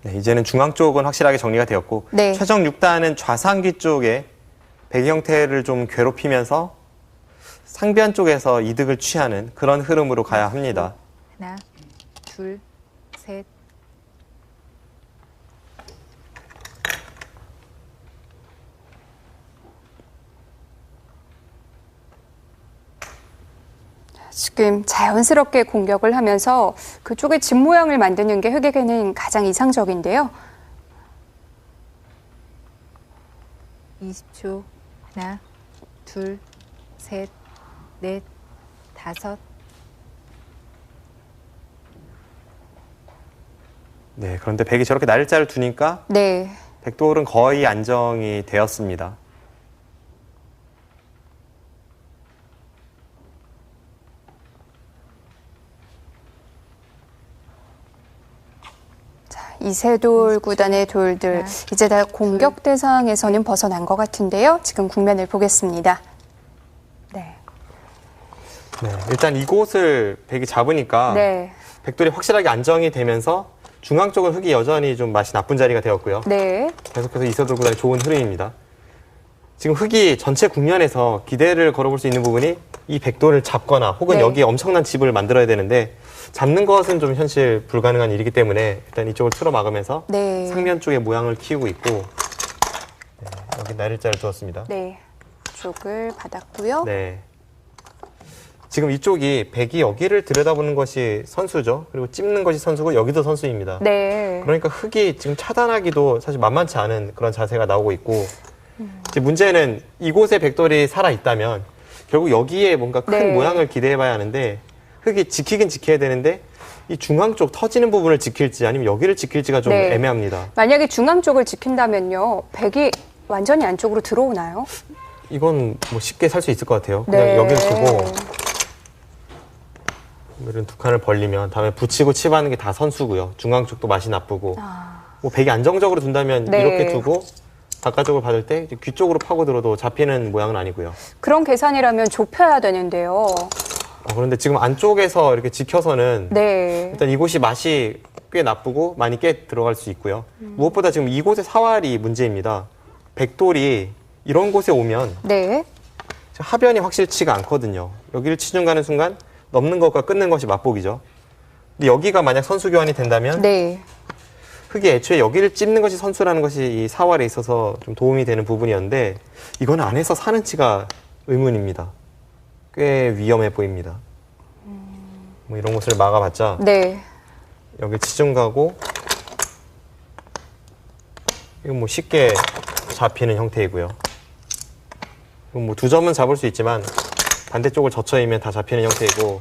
네, 이제는 중앙 쪽은 확실하게 정리가 되었고 네. 최정 6단은 좌상귀 쪽에 백 형태를 좀 괴롭히면서 상변 쪽에서 이득을 취하는 그런 흐름으로 가야 합니다. 하나, 둘, 셋, 지금 자연스럽게 공격을 하면서 그쪽에 집 모양을 만드는 게 흑에게는 가장 이상적인데요. 20초. 하나, 둘, 셋, 넷, 다섯. 네, 그런데 백이 저렇게 날짜를 두니까 네. 백돌은 거의 안정이 되었습니다. 이세돌 구단의 돌들 이제 다 공격 대상에서는 벗어난 것 같은데요. 지금 국면을 보겠습니다. 네. 네, 일단 이곳을 백이 잡으니까 네. 백돌이 확실하게 안정이 되면서 중앙 쪽은 흑이 여전히 좀 맛이 나쁜 자리가 되었고요. 네. 계속해서 이세돌 구단이 좋은 흐름입니다. 지금 흑이 전체 국면에서 기대를 걸어볼 수 있는 부분이 이 백돌을 잡거나 혹은 네. 여기에 엄청난 집을 만들어야 되는데 잡는 것은 좀 현실 불가능한 일이기 때문에 일단 이쪽을 틀어 막으면서 네. 상면 쪽에 모양을 키우고 있고 네, 여기 날일자를 두었습니다. 네. 쪽을 받았고요. 네. 지금 이쪽이 백이 여기를 들여다보는 것이 선수죠. 그리고 찝는 것이 선수고 여기도 선수입니다. 네. 그러니까 흑이 지금 차단하기도 사실 만만치 않은 그런 자세가 나오고 있고 이제 문제는 이곳에 백돌이 살아있다면 결국 여기에 뭔가 큰 네. 모양을 기대해봐야 하는데 흑이 지키긴 지켜야 되는데 이 중앙 쪽 터지는 부분을 지킬지 아니면 여기를 지킬지가 좀 네. 애매합니다. 만약에 중앙 쪽을 지킨다면요. 백이 완전히 안쪽으로 들어오나요? 이건 뭐 쉽게 살 수 있을 것 같아요. 그냥 네. 여기를 두고 이런 두 칸을 벌리면 다음에 붙이고 칩하는 게 다 선수고요. 중앙 쪽도 맛이 나쁘고 뭐 백이 안정적으로 둔다면 네. 이렇게 두고 바깥쪽을 받을 때 이제 귀 쪽으로 파고들어도 잡히는 모양은 아니고요. 그런 계산이라면 좁혀야 되는데요. 그런데 지금 안쪽에서 이렇게 지켜서는 네. 일단 이곳이 맛이 꽤 나쁘고 많이 깨 들어갈 수 있고요. 무엇보다 지금 이곳의 사활이 문제입니다. 백돌이 이런 곳에 오면 네. 하변이 확실치가 않거든요. 여기를 치중 가는 순간 넘는 것과 끊는 것이 맛보기죠. 근데 여기가 만약 선수 교환이 된다면 네. 흑이 애초에 여기를 찝는 것이 선수라는 것이 이 사활에 있어서 좀 도움이 되는 부분이었는데 이건 안에서 사는지가 의문입니다. 꽤 위험해 보입니다. 뭐 이런 곳을 막아봤자 네. 여기 치중 가고 이건 뭐 쉽게 잡히는 형태이고요. 이건 뭐 두 점은 잡을 수 있지만 반대쪽을 젖혀이면 다 잡히는 형태이고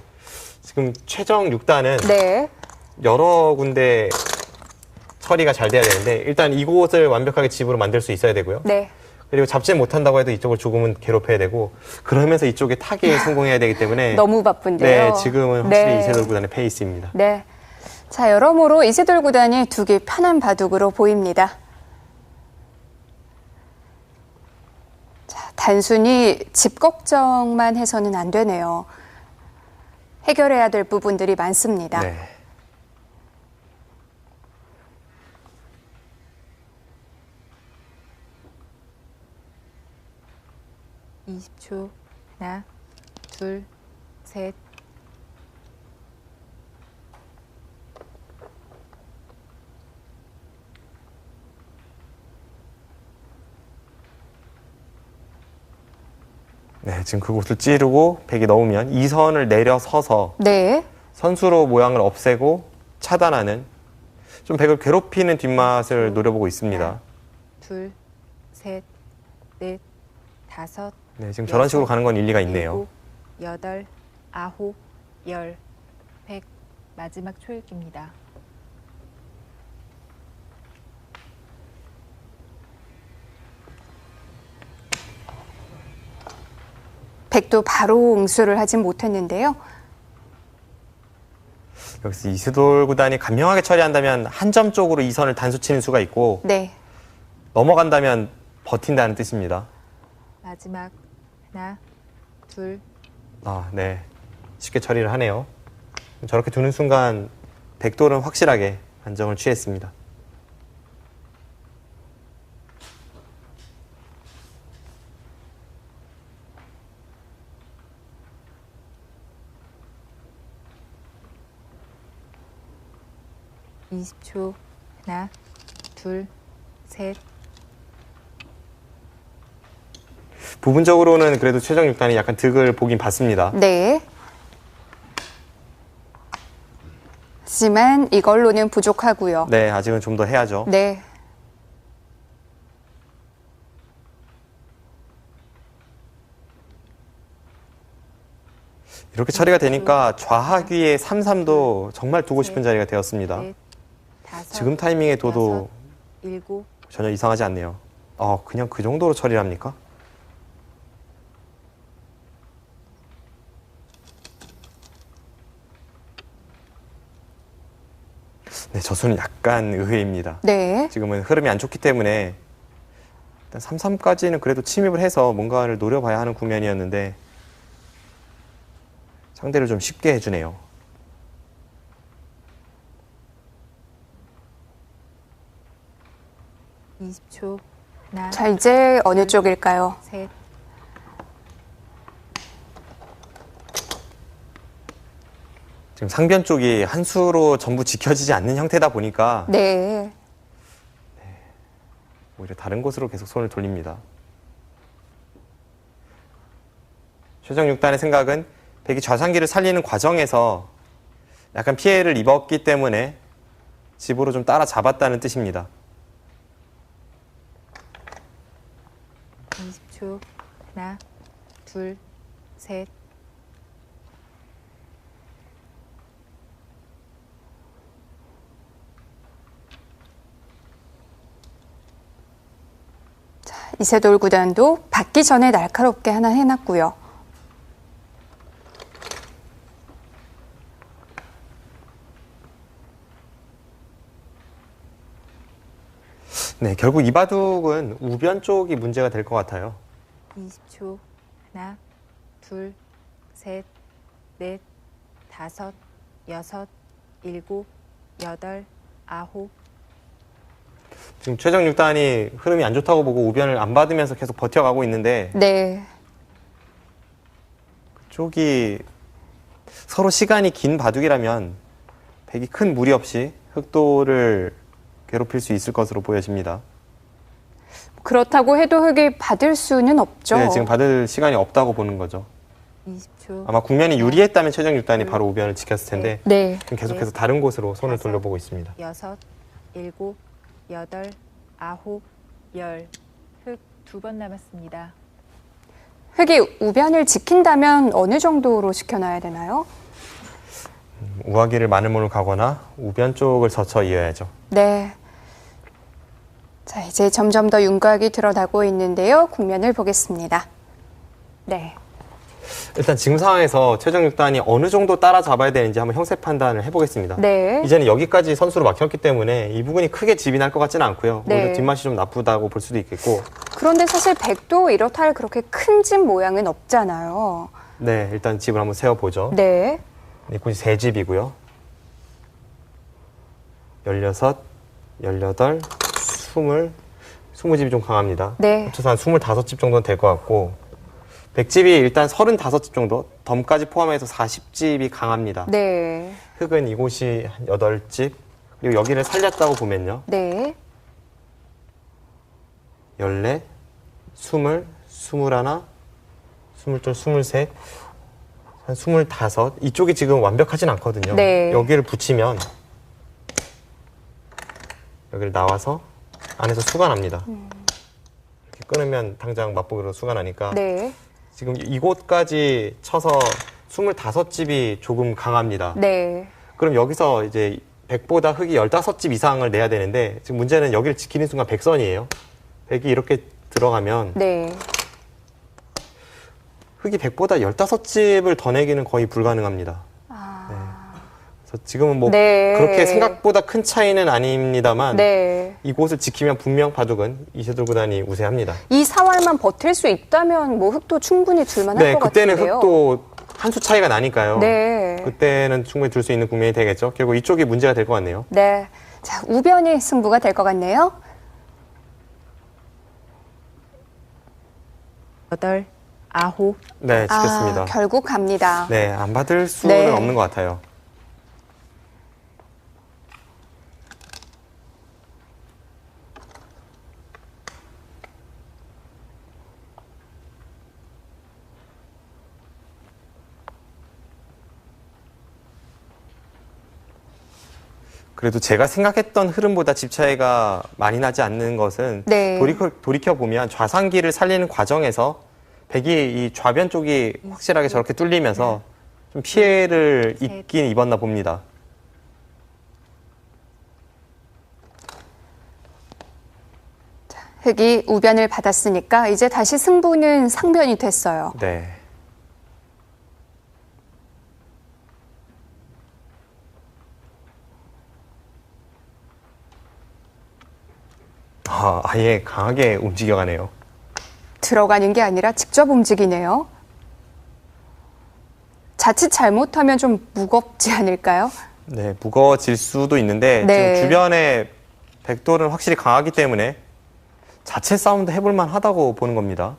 지금 최정 6단은 네. 여러 군데 처리가 잘 돼야 되는데 일단 이곳을 완벽하게 집으로 만들 수 있어야 되고요. 네. 그리고 잡지 못한다고 해도 이쪽을 조금은 괴롭혀야 되고 그러면서 이쪽에 타기에 성공해야 되기 때문에 너무 바쁜데요. 네, 지금은 확실히 네. 이세돌 구단의 페이스입니다. 네. 자, 여러모로 이세돌 구단이 두기 편한 바둑으로 보입니다. 자, 단순히 집 걱정만 해서는 안 되네요. 해결해야 될 부분들이 많습니다. 네. 네. 20초. 하나, 둘, 셋. 네, 지금 그곳을 찌르고 백이 넣으면 이 선을 내려서서 네. 선수로 모양을 없애고 차단하는 좀 백을 괴롭히는 뒷맛을 노려보고 있습니다. 둘, 셋, 넷, 다섯. 네, 지금 저런 식으로 가는 건 일리가 있네요. 일곱, 여덟, 아홉, 열, 백. 마지막 초읽기입니다. 백도 바로 응수를 하진 못했는데요. 여기서 이세돌 구단이 간명하게 처리한다면 한 점 쪽으로 이 선을 단수 치는 수가 있고 네. 넘어간다면 버틴다는 뜻입니다. 마지막 하나, 둘, 아, 네. 쉽게 처리를 하네요. 저렇게 두는 순간 백돌은 확실하게 안정을 취했습니다. 이 20초. 하나, 둘, 셋. 부분적으로는 그래도 최정 6단이 약간 득을 보긴 봤습니다. 네. 하지만 이걸로는 부족하고요. 네, 아직은 좀 더 해야죠. 네. 이렇게 처리가 되니까 좌하귀의 3-3도 정말 두고 싶은 자리가 되었습니다. 넷, 다섯, 지금 타이밍에 둬도 여섯, 일곱, 전혀 이상하지 않네요. 그냥 그 정도로 처리를 합니까? 네, 저 수는 약간 의외입니다. 네. 지금은 흐름이 안 좋기 때문에 일단 3-3까지는 그래도 침입을 해서 뭔가를 노려봐야 하는 국면이었는데 상대를 좀 쉽게 해주네요. 이십 초 하나, 자, 이제 어느 쪽일까요? 셋, 지금 상변 쪽이 한 수로 전부 지켜지지 않는 형태다 보니까 네. 오히려 다른 곳으로 계속 손을 돌립니다. 최정 6단의 생각은 백이 좌상기를 살리는 과정에서 약간 피해를 입었기 때문에 집으로 좀 따라잡았다는 뜻입니다. 20초 하나, 둘, 셋, 이세돌 구단도 받기 전에 날카롭게 하나 해놨고요. 네, 결국 이 바둑은 우변 쪽이 문제가 될 것 같아요. 20초 하나, 둘, 셋, 넷, 다섯, 여섯, 일곱, 여덟, 아홉, 지금 최정 6단이 흐름이 안 좋다고 보고 우변을 안 받으면서 계속 버텨가고 있는데 네. 그쪽이 서로 시간이 긴 바둑이라면 백이 큰 무리 없이 흑도를 괴롭힐 수 있을 것으로 보여집니다. 그렇다고 해도 흑이 받을 수는 없죠. 네, 지금 받을 시간이 없다고 보는 거죠. 20초 아마 국면이 유리했다면 최정 6단이 바로 우변을 지켰을 텐데 네. 지금 계속해서 다른 곳으로 손을 돌려보고 있습니다. 여섯, 일곱, 여덟, 아홉, 열. 흑 두 번 남았습니다. 흑이 우변을 지킨다면 어느 정도로 지켜놔야 되나요? 우하기를 마늘문을 가거나 우변 쪽을 젖혀 이어야죠. 네. 자, 이제 점점 더 윤곽이 드러나고 있는데요. 국면을 보겠습니다. 네. 일단 지금 상황에서 최정 6단이 어느 정도 따라잡아야 되는지 한번 형세 판단을 해보겠습니다. 네. 이제는 여기까지 선수로 막혔기 때문에 이 부분이 크게 집이 날 것 같지는 않고요. 네. 오히려 뒷맛이 좀 나쁘다고 볼 수도 있겠고. 그런데 사실 백도 이렇다 할 그렇게 큰 집 모양은 없잖아요. 네, 일단 집을 한번 세워보죠. 네. 네, 굳이 세 집이고요. 16, 18, 20, 20집이 좀 강합니다. 네. 합쳐서 한 25집 정도는 될 것 같고, 백집이 일단 35집 정도, 덤까지 포함해서 40집이 강합니다. 네. 흑은 이곳이 한 8집, 그리고 여기를 살렸다고 보면요. 네. 14, 20, 21, 22, 23, 한 25. 이쪽이 지금 완벽하진 않거든요. 네. 여기를 붙이면 여기를 나와서 안에서 수가 납니다. 이렇게 끊으면 당장 맛보기로 수가 나니까 네. 지금 이곳까지 쳐서 25집이 조금 강합니다. 네. 그럼 여기서 이제 100보다 흑이 15집 이상을 내야 되는데 지금 문제는 여기를 지키는 순간 100선이에요. 100이 이렇게 들어가면 네. 흑이 100보다 15집을 더 내기는 거의 불가능합니다. 네. 그래서 지금은 뭐 네. 그렇게 생각보다 큰 차이는 아닙니다만 네. 이곳을 지키면 분명 바둑은 이세돌 구단이 우세합니다. 이 사활만 버틸 수 있다면 뭐 흑도 충분히 둘만할 네, 것 그때는 같은데요. 흑도 한 수 차이가 나니까요. 네. 그때는 충분히 둘 수 있는 국면이 되겠죠. 결국 이쪽이 문제가 될 것 같네요. 네. 자, 우변이 승부가 될 것 같네요. 여덟, 아홉, 네, 지켰습니다. 결국 갑니다. 네, 안 받을 수는 네. 없는 것 같아요. 그래도 제가 생각했던 흐름보다 집 차이가 많이 나지 않는 것은 네. 돌이켜보면 좌상기를 살리는 과정에서 백이 이 좌변 쪽이 확실하게 저렇게 뚫리면서 좀 피해를 입긴 입었나 봅니다. 흑이 우변을 받았으니까 이제 다시 승부는 상변이 됐어요. 네. 아예 강하게 움직여가네요. 들어가는 게 아니라 직접 움직이네요. 자칫 잘못하면 좀 무겁지 않을까요? 네, 무거워질 수도 있는데 네. 지금 주변에 백돌은 확실히 강하기 때문에 자체 싸움도 해볼만 하다고 보는 겁니다.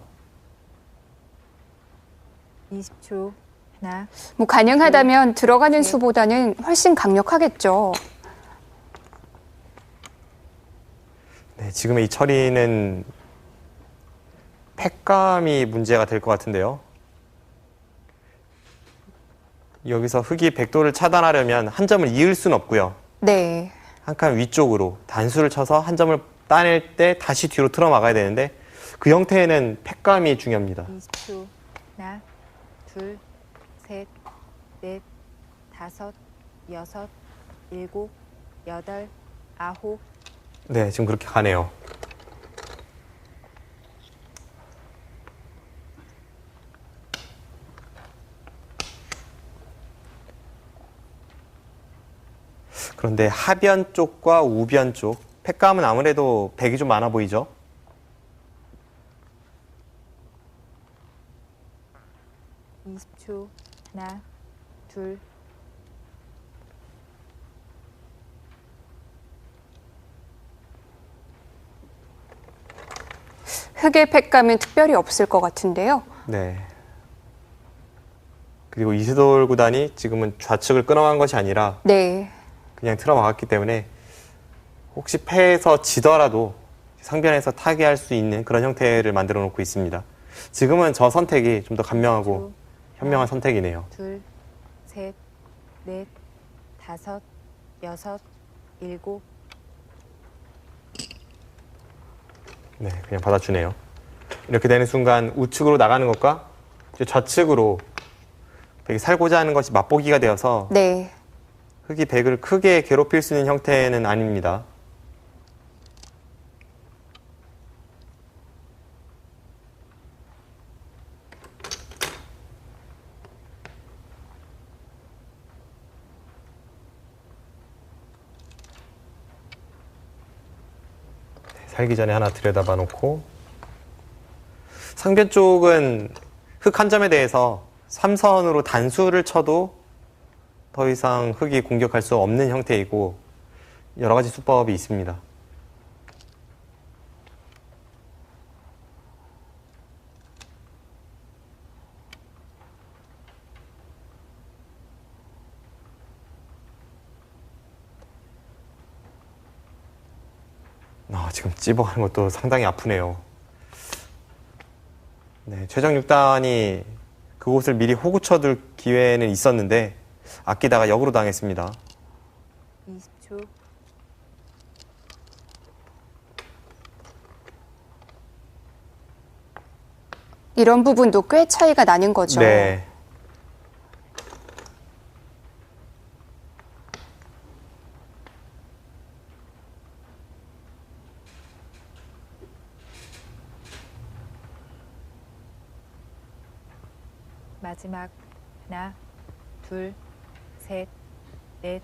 20초. 하나, 뭐 가능하다면 들어가는 수보다는 훨씬 강력하겠죠. 네, 지금의 이 처리는 팩감이 문제가 될 것 같은데요. 여기서 흑이 백돌을 차단하려면 한 점을 이을 수는 없고요. 네. 한 칸 위쪽으로 단수를 쳐서 한 점을 따낼 때 다시 뒤로 틀어 막아야 되는데 그 형태에는 팩감이 중요합니다. 20초. 하나, 둘, 셋, 넷, 다섯, 여섯, 일곱, 여덟, 아홉. 네, 지금 그렇게 가네요. 그런데 하변 쪽과 우변 쪽, 팩감은 아무래도 백이 좀 많아 보이죠? 초 하나, 둘, 흑의 팩감은 특별히 없을 것 같은데요. 네. 그리고 이세돌 구단이 지금은 좌측을 끊어간 것이 아니라 네. 그냥 틀어막았기 때문에 혹시 패해서 지더라도 상변에서 타개할 수 있는 그런 형태를 만들어 놓고 있습니다. 지금은 저 선택이 좀 더 간명하고 현명한 선택이네요. 둘, 셋, 넷, 다섯, 여섯, 일곱. 네, 그냥 받아주네요. 이렇게 되는 순간 우측으로 나가는 것과 이제 좌측으로 백이 살고자 하는 것이 맛보기가 되어서 네. 흑이 백을 크게 괴롭힐 수 있는 형태는 아닙니다. 살기 전에 하나 들여다봐 놓고 상변 쪽은 흑 한 점에 대해서 3선으로 단수를 쳐도 더 이상 흑이 공격할 수 없는 형태이고 여러 가지 수법이 있습니다. 지금 찝어가는 것도 상당히 아프네요. 네, 최정 6단이 그곳을 미리 호구 쳐둘 기회는 있었는데 아끼다가 역으로 당했습니다. 20초. 이런 부분도 꽤 차이가 나는 거죠. 네. 마지막 하나, 둘, 셋, 넷,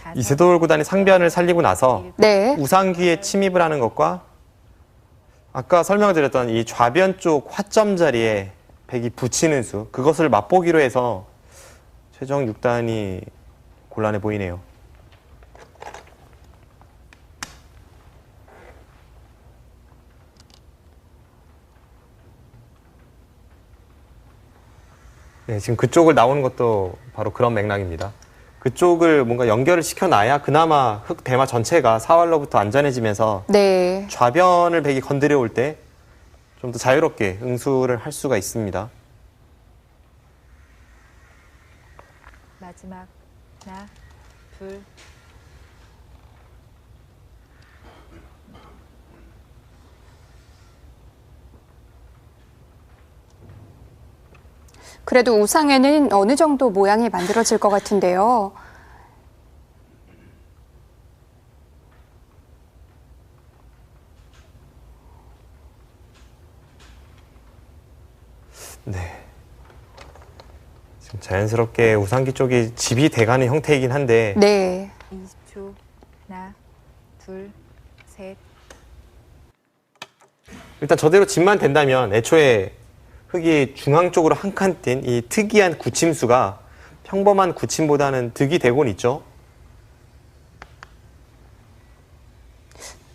다섯. 이세돌 구단이 상변을 살리고 나서 네. 우상귀에 침입을 하는 것과 아까 설명드렸던 이 좌변 쪽 화점 자리에 백이 붙이는 수 그것을 맛보기로 해서 최정 6단이 곤란해 보이네요. 네, 지금 그쪽을 나오는 것도 바로 그런 맥락입니다. 그쪽을 뭔가 연결을 시켜놔야 그나마 흑 대마 전체가 사활로부터 안전해지면서 네. 좌변을 백이 건드려 올 때 좀 더 자유롭게 응수를 할 수가 있습니다. 마지막 하나, 둘, 그래도 우상에는 어느 정도 모양이 만들어질 것 같은데요. 네. 지금 자연스럽게 우상기 쪽이 집이 돼가는 형태이긴 한데 네. 20초. 하나, 둘, 셋. 일단 저대로 집만 된다면 애초에 흙이 중앙 쪽으로 한 칸 뛴 이 특이한 굳힘수가 평범한 굳힘보다는 득이 되곤 있죠.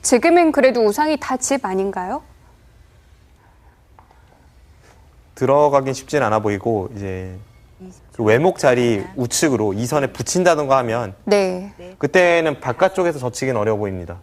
지금은 그래도 우상이 다 집 아닌가요? 들어가긴 쉽진 않아 보이고 이제 그 외목 자리 우측으로 이선에 붙인다던가 하면 네. 그때는 바깥쪽에서 젖히긴 어려워 보입니다.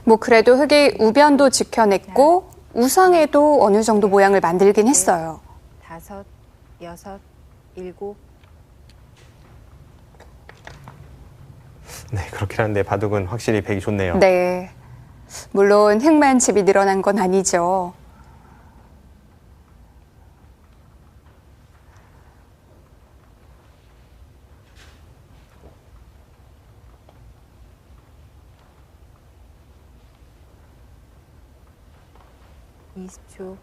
뭐 그래도 흙이 우변도 지켜냈고 우상에도 어느 정도 모양을 만들긴 했어요. 다섯, 여섯, 일곱. 네, 그렇긴 한데 바둑은 확실히 백이 좋네요. 네. 물론 흙만 집이 늘어난 건 아니죠. 이십 초.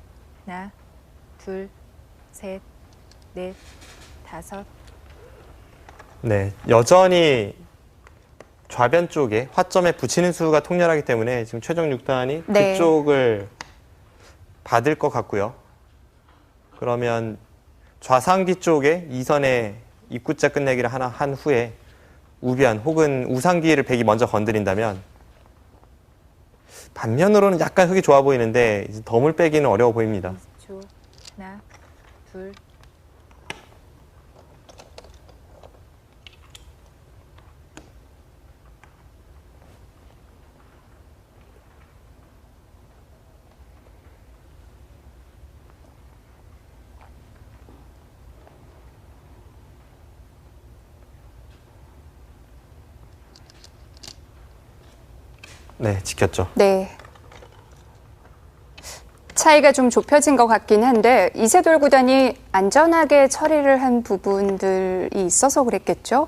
하나, 둘, 셋, 넷, 다섯. 네, 여전히 좌변 쪽에 화점에 붙이는 수가 통렬하기 때문에 지금 최종 6단이 네. 그쪽을 받을 것 같고요. 그러면 좌상기 쪽에 이선에 입구자 끝내기를 하나 한 후에 우변 혹은 우상기를 백이 먼저 건드린다면 반면으로는 약간 흙이 좋아 보이는데 이제 덤을 빼기는 어려워 보입니다. 20초. 하나, 둘. 네, 지켰죠. 네. 차이가 좀 좁혀진 것 같긴 한데 이세돌 구단이 안전하게 처리를 한 부분들이 있어서 그랬겠죠?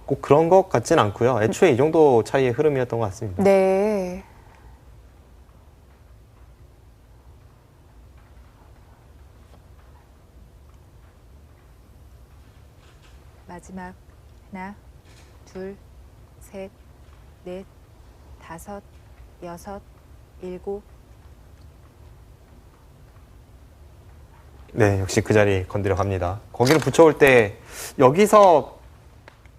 꼭 그런 것 같진 않고요. 애초에 이 정도 차이의 흐름이었던 것 같습니다. 네. 마지막. 하나, 둘, 셋, 넷, 다섯, 여섯, 일곱. 네, 역시 그 자리 건드려 갑니다. 거기를 붙여올 때 여기서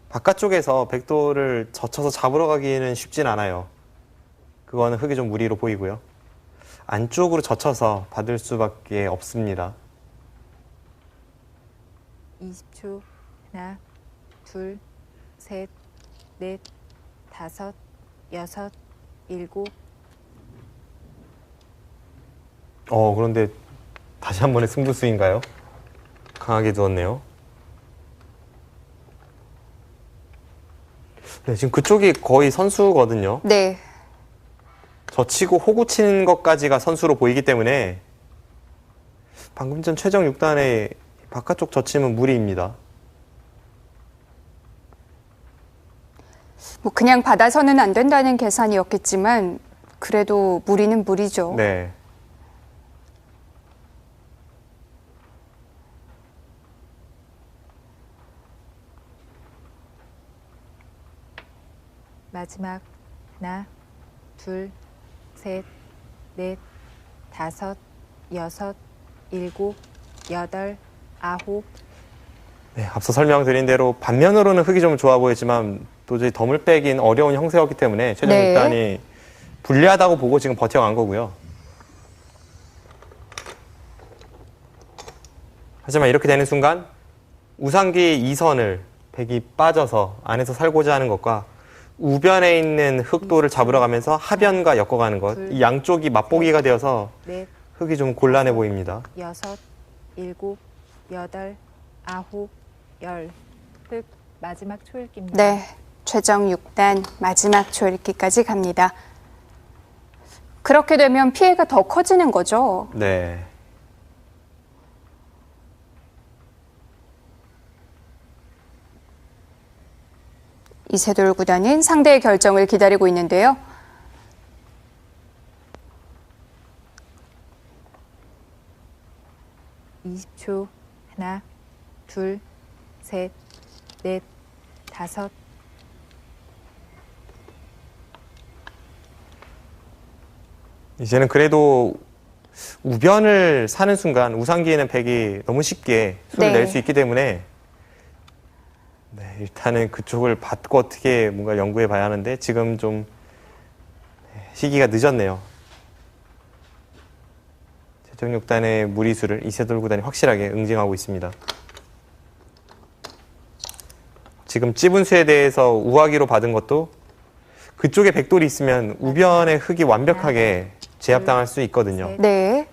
바깥쪽에서 백도를 젖혀서 잡으러 가기는 쉽진 않아요. 그거는 흙이 좀 무리로 보이고요. 안쪽으로 젖혀서 받을 수밖에 없습니다. 20초. 하나, 둘, 셋, 넷, 다섯, 여섯, 일곱. 그런데 다시 한 번의 승부수인가요? 강하게 두었네요. 네, 지금 그쪽이 거의 선수거든요. 네. 젖히고 호구 치는 것까지가 선수로 보이기 때문에 방금 전 최정 6단의 바깥쪽 젖힘은 무리입니다. 뭐 그냥 받아서는 안 된다는 계산이었겠지만 그래도 무리는 무리죠. 네. 마지막. 하나, 둘, 셋, 넷, 다섯, 여섯, 일곱, 여덟, 아홉. 네, 앞서 설명드린 대로 반면으로는 흙이 좀 좋아 보이지만 도저히 덤을 빼긴 어려운 형세였기 때문에 최종 네. 6단이 불리하다고 보고 지금 버텨간 거고요. 하지만 이렇게 되는 순간 우상기 2선을 백이 빠져서 안에서 살고자 하는 것과 우변에 있는 흑돌을 잡으러 가면서 하변과 엮어가는 것. 이 양쪽이 맛보기가 되어서 넷, 흙이 좀 곤란해 보입니다. 여섯, 일곱, 여덟, 아홉, 열. 흙 마지막 초읽기입니다. 네, 최종 6단 마지막 조읽기까지 갑니다. 그렇게 되면 피해가 더 커지는 거죠. 네. 이세돌 구단은 상대의 결정을 기다리고 있는데요. (20초) 하나, 둘, 셋, 넷, 다섯. 이제는 그래도 우변을 사는 순간 우상기에는 백이 너무 쉽게 수를 네. 낼 수 있기 때문에 네, 일단은 그쪽을 받고 어떻게 뭔가 연구해 봐야 하는데 지금 좀 시기가 늦었네요. 최종 6단의 무리수를 이세돌 구단이 확실하게 응징하고 있습니다. 지금 찝은 수에 대해서 우하기로 받은 것도 그쪽에 백돌이 있으면 우변의 흙이 완벽하게 제압당할 수 있거든요. 네.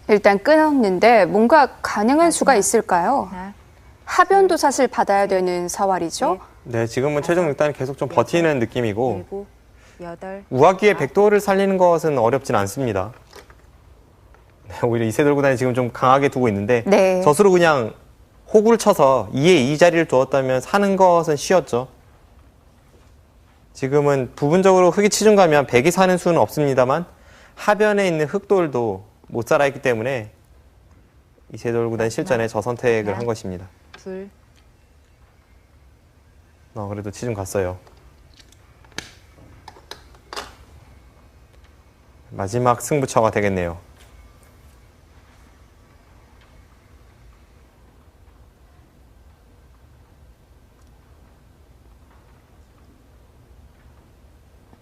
일단 끊었는데 뭔가 가능한 수가 있을까요? 하나, 하변도 사실 받아야 되는 사활이죠. 네, 지금은 최종 6단이 계속 좀 버티는 느낌이고 일곱, 여덟. 우하기의 백돌을 살리는 것은 어렵진 않습니다. 네, 오히려 이세돌 구단이 지금 좀 강하게 두고 있는데 네. 젖으로 그냥 호구를 쳐서 2에 2 자리를 두었다면 사는 것은 쉬웠죠. 지금은 부분적으로 흙이 치중 가면 백이 사는 수는 없습니다만 하변에 있는 흑돌도 못 살아있기 때문에 이세돌 구단 실전에 저 선택을 한 것입니다. 둘, 그래도 치중 갔어요. 마지막 승부처가 되겠네요.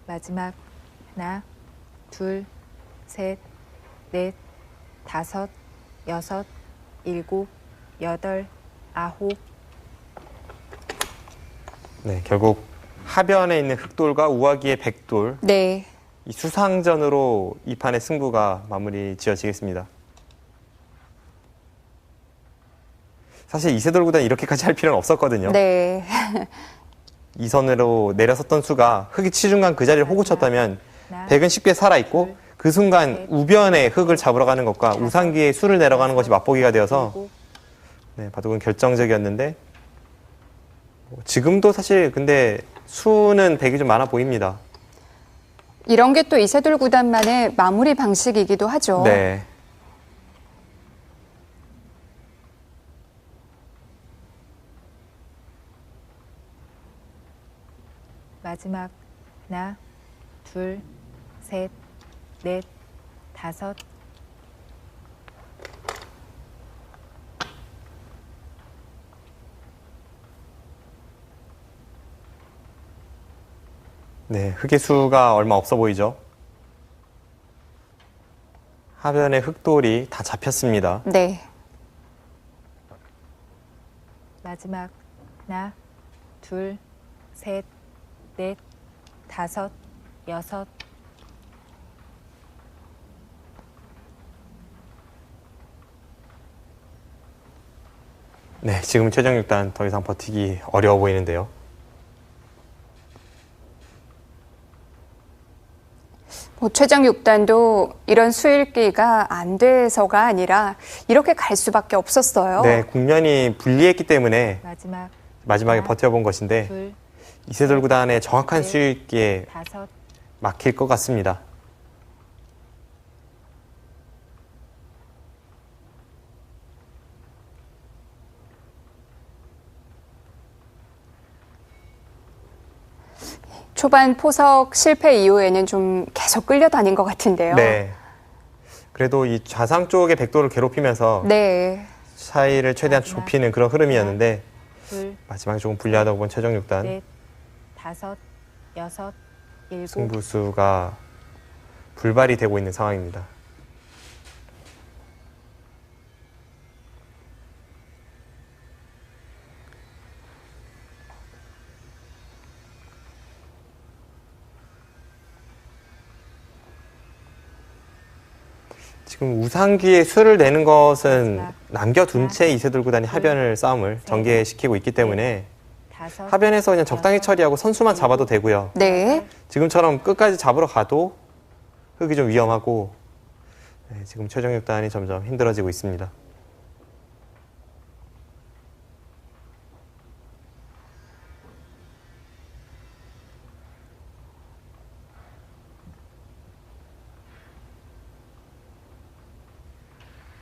마지막 하나, 둘, 셋, 넷, 다섯, 여섯, 일곱, 여덟, 아홉. 네, 결국 하변에 있는 흑돌과 우하기의 백돌 네. 이 수상전으로 이 판의 승부가 마무리 지어지겠습니다. 사실 이세돌 구단이 이렇게까지 할 필요는 없었거든요. 네. 이 선으로 내려섰던 수가 흙이 치중간 그 자리를 호구 쳤다면 백은 쉽게 살아있고 그 순간 우변에 흙을 잡으러 가는 것과 우상기의 수를 내려가는 것이 맛보기가 되어서 네, 바둑은 결정적이었는데 지금도 사실 근데 수는 백이 좀 많아 보입니다. 이런 게 또 이세돌 구단만의 마무리 방식이기도 하죠. 네. 마지막 하나, 둘, 셋, 넷, 다섯. 네, 흙의 수가 얼마 없어 보이죠? 하변의 흙돌이 다 잡혔습니다. 네. 마지막 하나, 둘, 셋, 넷, 다섯, 여섯. 네, 지금 최종 6단 더 이상 버티기 어려워 보이는데요. 최장 6단도 이런 수일기가 안 돼서가 아니라 이렇게 갈 수밖에 없었어요. 네, 국면이 불리했기 때문에 마지막에 하나, 버텨본 것인데 둘, 이세돌 구단의 정확한 넷, 수익기에 다섯. 막힐 것 같습니다. 초반 포석 실패 이후에는 좀 계속 끌려다닌 것 같은데요. 네. 그래도 이 좌상 쪽의 백도를 괴롭히면서 네. 차이를 최대한 좁히는 그런 흐름이었는데 둘, 마지막에 조금 불리하다고 본 최종 6단. 넷, 다섯, 여섯, 일곱. 승부수가 불발이 되고 있는 상황입니다. 지금 우상기에 수를 내는 것은 남겨둔 채 이세돌 구단이 하변을 싸움을 전개시키고 있기 때문에 다섯, 하변에서 그냥 적당히 여섯, 처리하고 선수만 잡아도 되고요. 네. 지금처럼 끝까지 잡으러 가도 흙이 좀 위험하고 지금 최종 6단이 점점 힘들어지고 있습니다.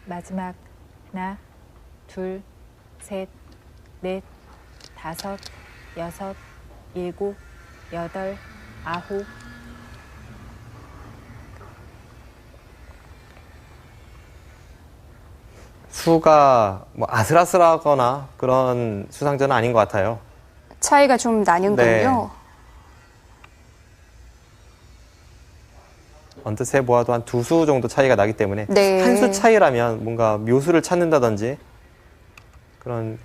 마지막 하나, 둘, 셋, 넷, 다섯, 여섯, 일곱, 여덟, 아홉. 수가 뭐 아슬아슬하거나 그런 수상전은 아닌 것 같아요. 차이가 좀 나는군요. 네. 언뜻 보아도 한 두 수 정도 차이가 나기 때문에 네. 한 수 차이라면 뭔가 묘수를 찾는다든지 그런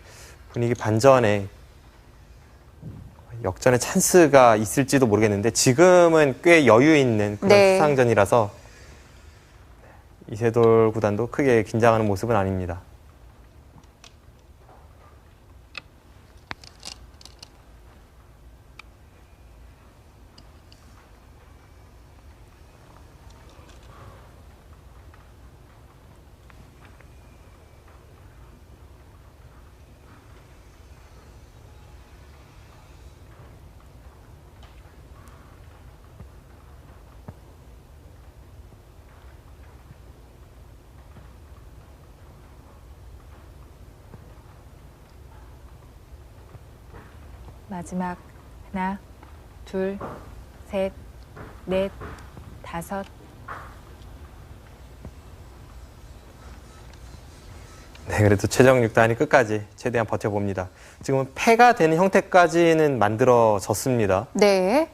분위기 반전에 역전의 찬스가 있을지도 모르겠는데 지금은 꽤 여유 있는 그런 네. 수상전이라서 이세돌 구단도 크게 긴장하는 모습은 아닙니다. 마지막 하나, 둘, 셋, 넷, 다섯. 네, 그래도 최종 6단이 끝까지 최대한 버텨봅니다. 지금은 패가 되는 형태까지는 만들어졌습니다. 네.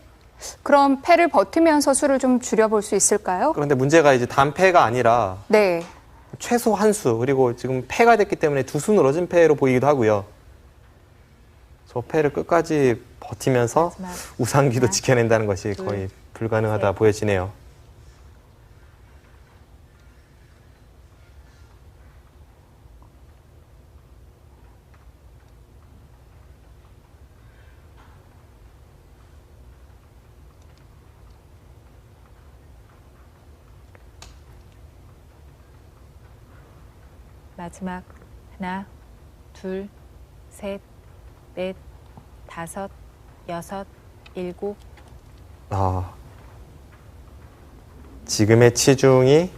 그럼 패를 버티면서 수를 좀 줄여볼 수 있을까요? 그런데 문제가 이제 단패가 아니라 네. 최소 한 수, 그리고 지금 패가 됐기 때문에 두 수 늘어진 패로 보이기도 하고요. 저 패를 끝까지 버티면서 마지막 우상기도 하나, 지켜낸다는 것이 둘, 거의 불가능하다 셋. 보여지네요. 마지막 하나, 둘, 셋, 넷, 다섯, 여섯, 일곱. 지금의 치중이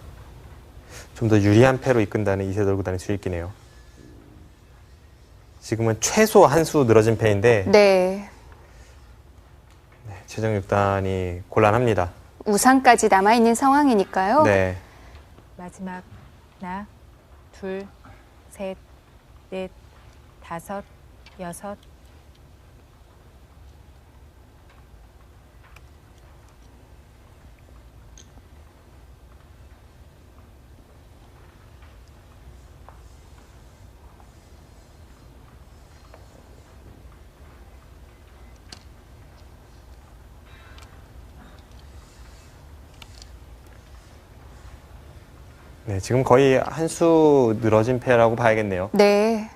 좀 더 유리한 패로 이끈다는 이세돌 구단의 수익기네요. 지금은 최소 한 수 늘어진 패인데 네. 최종 6단이 곤란합니다. 우상까지 남아있는 상황이니까요. 네. 마지막 하나, 둘, 셋, 넷, 다섯, 여섯. 네, 지금 거의 한 수 늘어진 패라고 봐야겠네요. 네.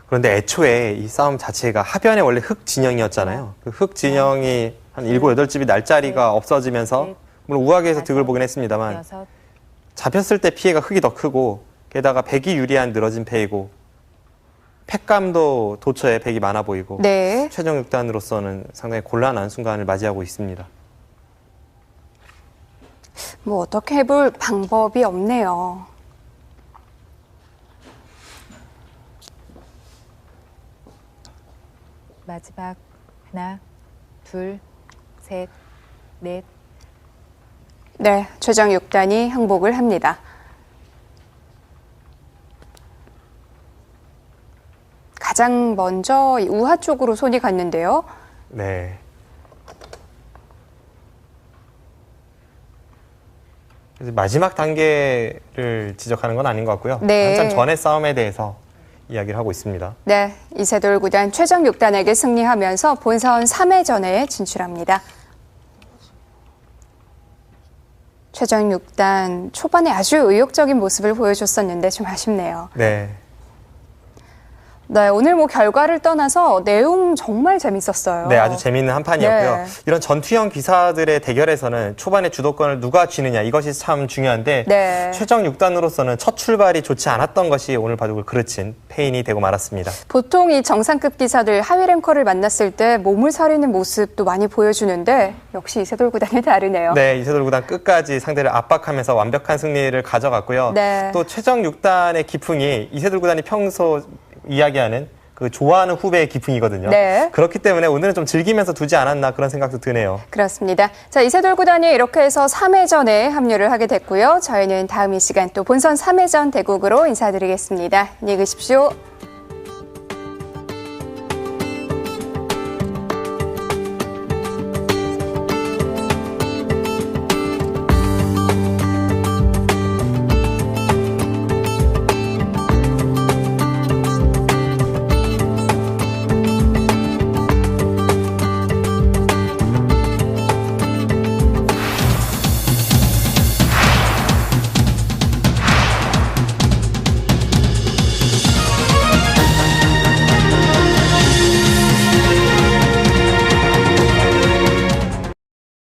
그런데 애초에 이 싸움 자체가 하변에 원래 흙 진영이었잖아요. 그 흙 진영이 한 7, 8집이 날 자리가 없어지면서 물론 우하계에서 득을 보긴 했습니다만 여섯. 잡혔을 때 피해가 흙이 더 크고 게다가 백이 유리한 늘어진 패이고 팩감도 도처에 백이 많아 보이고 네. 최종 6단으로서는 상당히 곤란한 순간을 맞이하고 있습니다. 뭐 어떻게 해볼 방법이 없네요. 마지막 하나, 둘, 셋, 넷. 네, 최정 6단이 항복을 합니다. 가장 먼저 이 우하 쪽으로 손이 갔는데요. 네. 그래서 마지막 단계를 지적하는 건 아닌 것 같고요. 네. 한참 전의 싸움에 대해서 이야기를 하고 있습니다. 네, 이세돌 구단 최정 6단에게 승리하면서 본선 3회전에 진출합니다. 최정 6단 초반에 아주 의욕적인 모습을 보여줬었는데 좀 아쉽네요. 네. 네, 오늘 뭐 결과를 떠나서 내용 정말 재밌었어요. 네, 아주 재미있는 한 판이었고요. 네. 이런 전투형 기사들의 대결에서는 초반에 주도권을 누가 쥐느냐 이것이 참 중요한데 네. 최정 6단으로서는 첫 출발이 좋지 않았던 것이 오늘 바둑을 그르친 패인이 되고 말았습니다. 보통 이 정상급 기사들 하위 랭커를 만났을 때 몸을 사리는 모습도 많이 보여주는데 역시 이세돌 구단이 다르네요. 네, 이세돌 구단 끝까지 상대를 압박하면서 완벽한 승리를 가져갔고요. 네. 또 최정 6단의 기풍이 이세돌 구단이 평소 이야기하는 그 좋아하는 후배의 기풍이거든요. 네. 그렇기 때문에 오늘은 좀 즐기면서 두지 않았나 그런 생각도 드네요. 그렇습니다. 자, 이세돌 구단이 이렇게 해서 3회전에 합류를 하게 됐고요. 저희는 다음 이 시간 또 본선 3회전 대국으로 인사드리겠습니다. 안녕히 계십시오.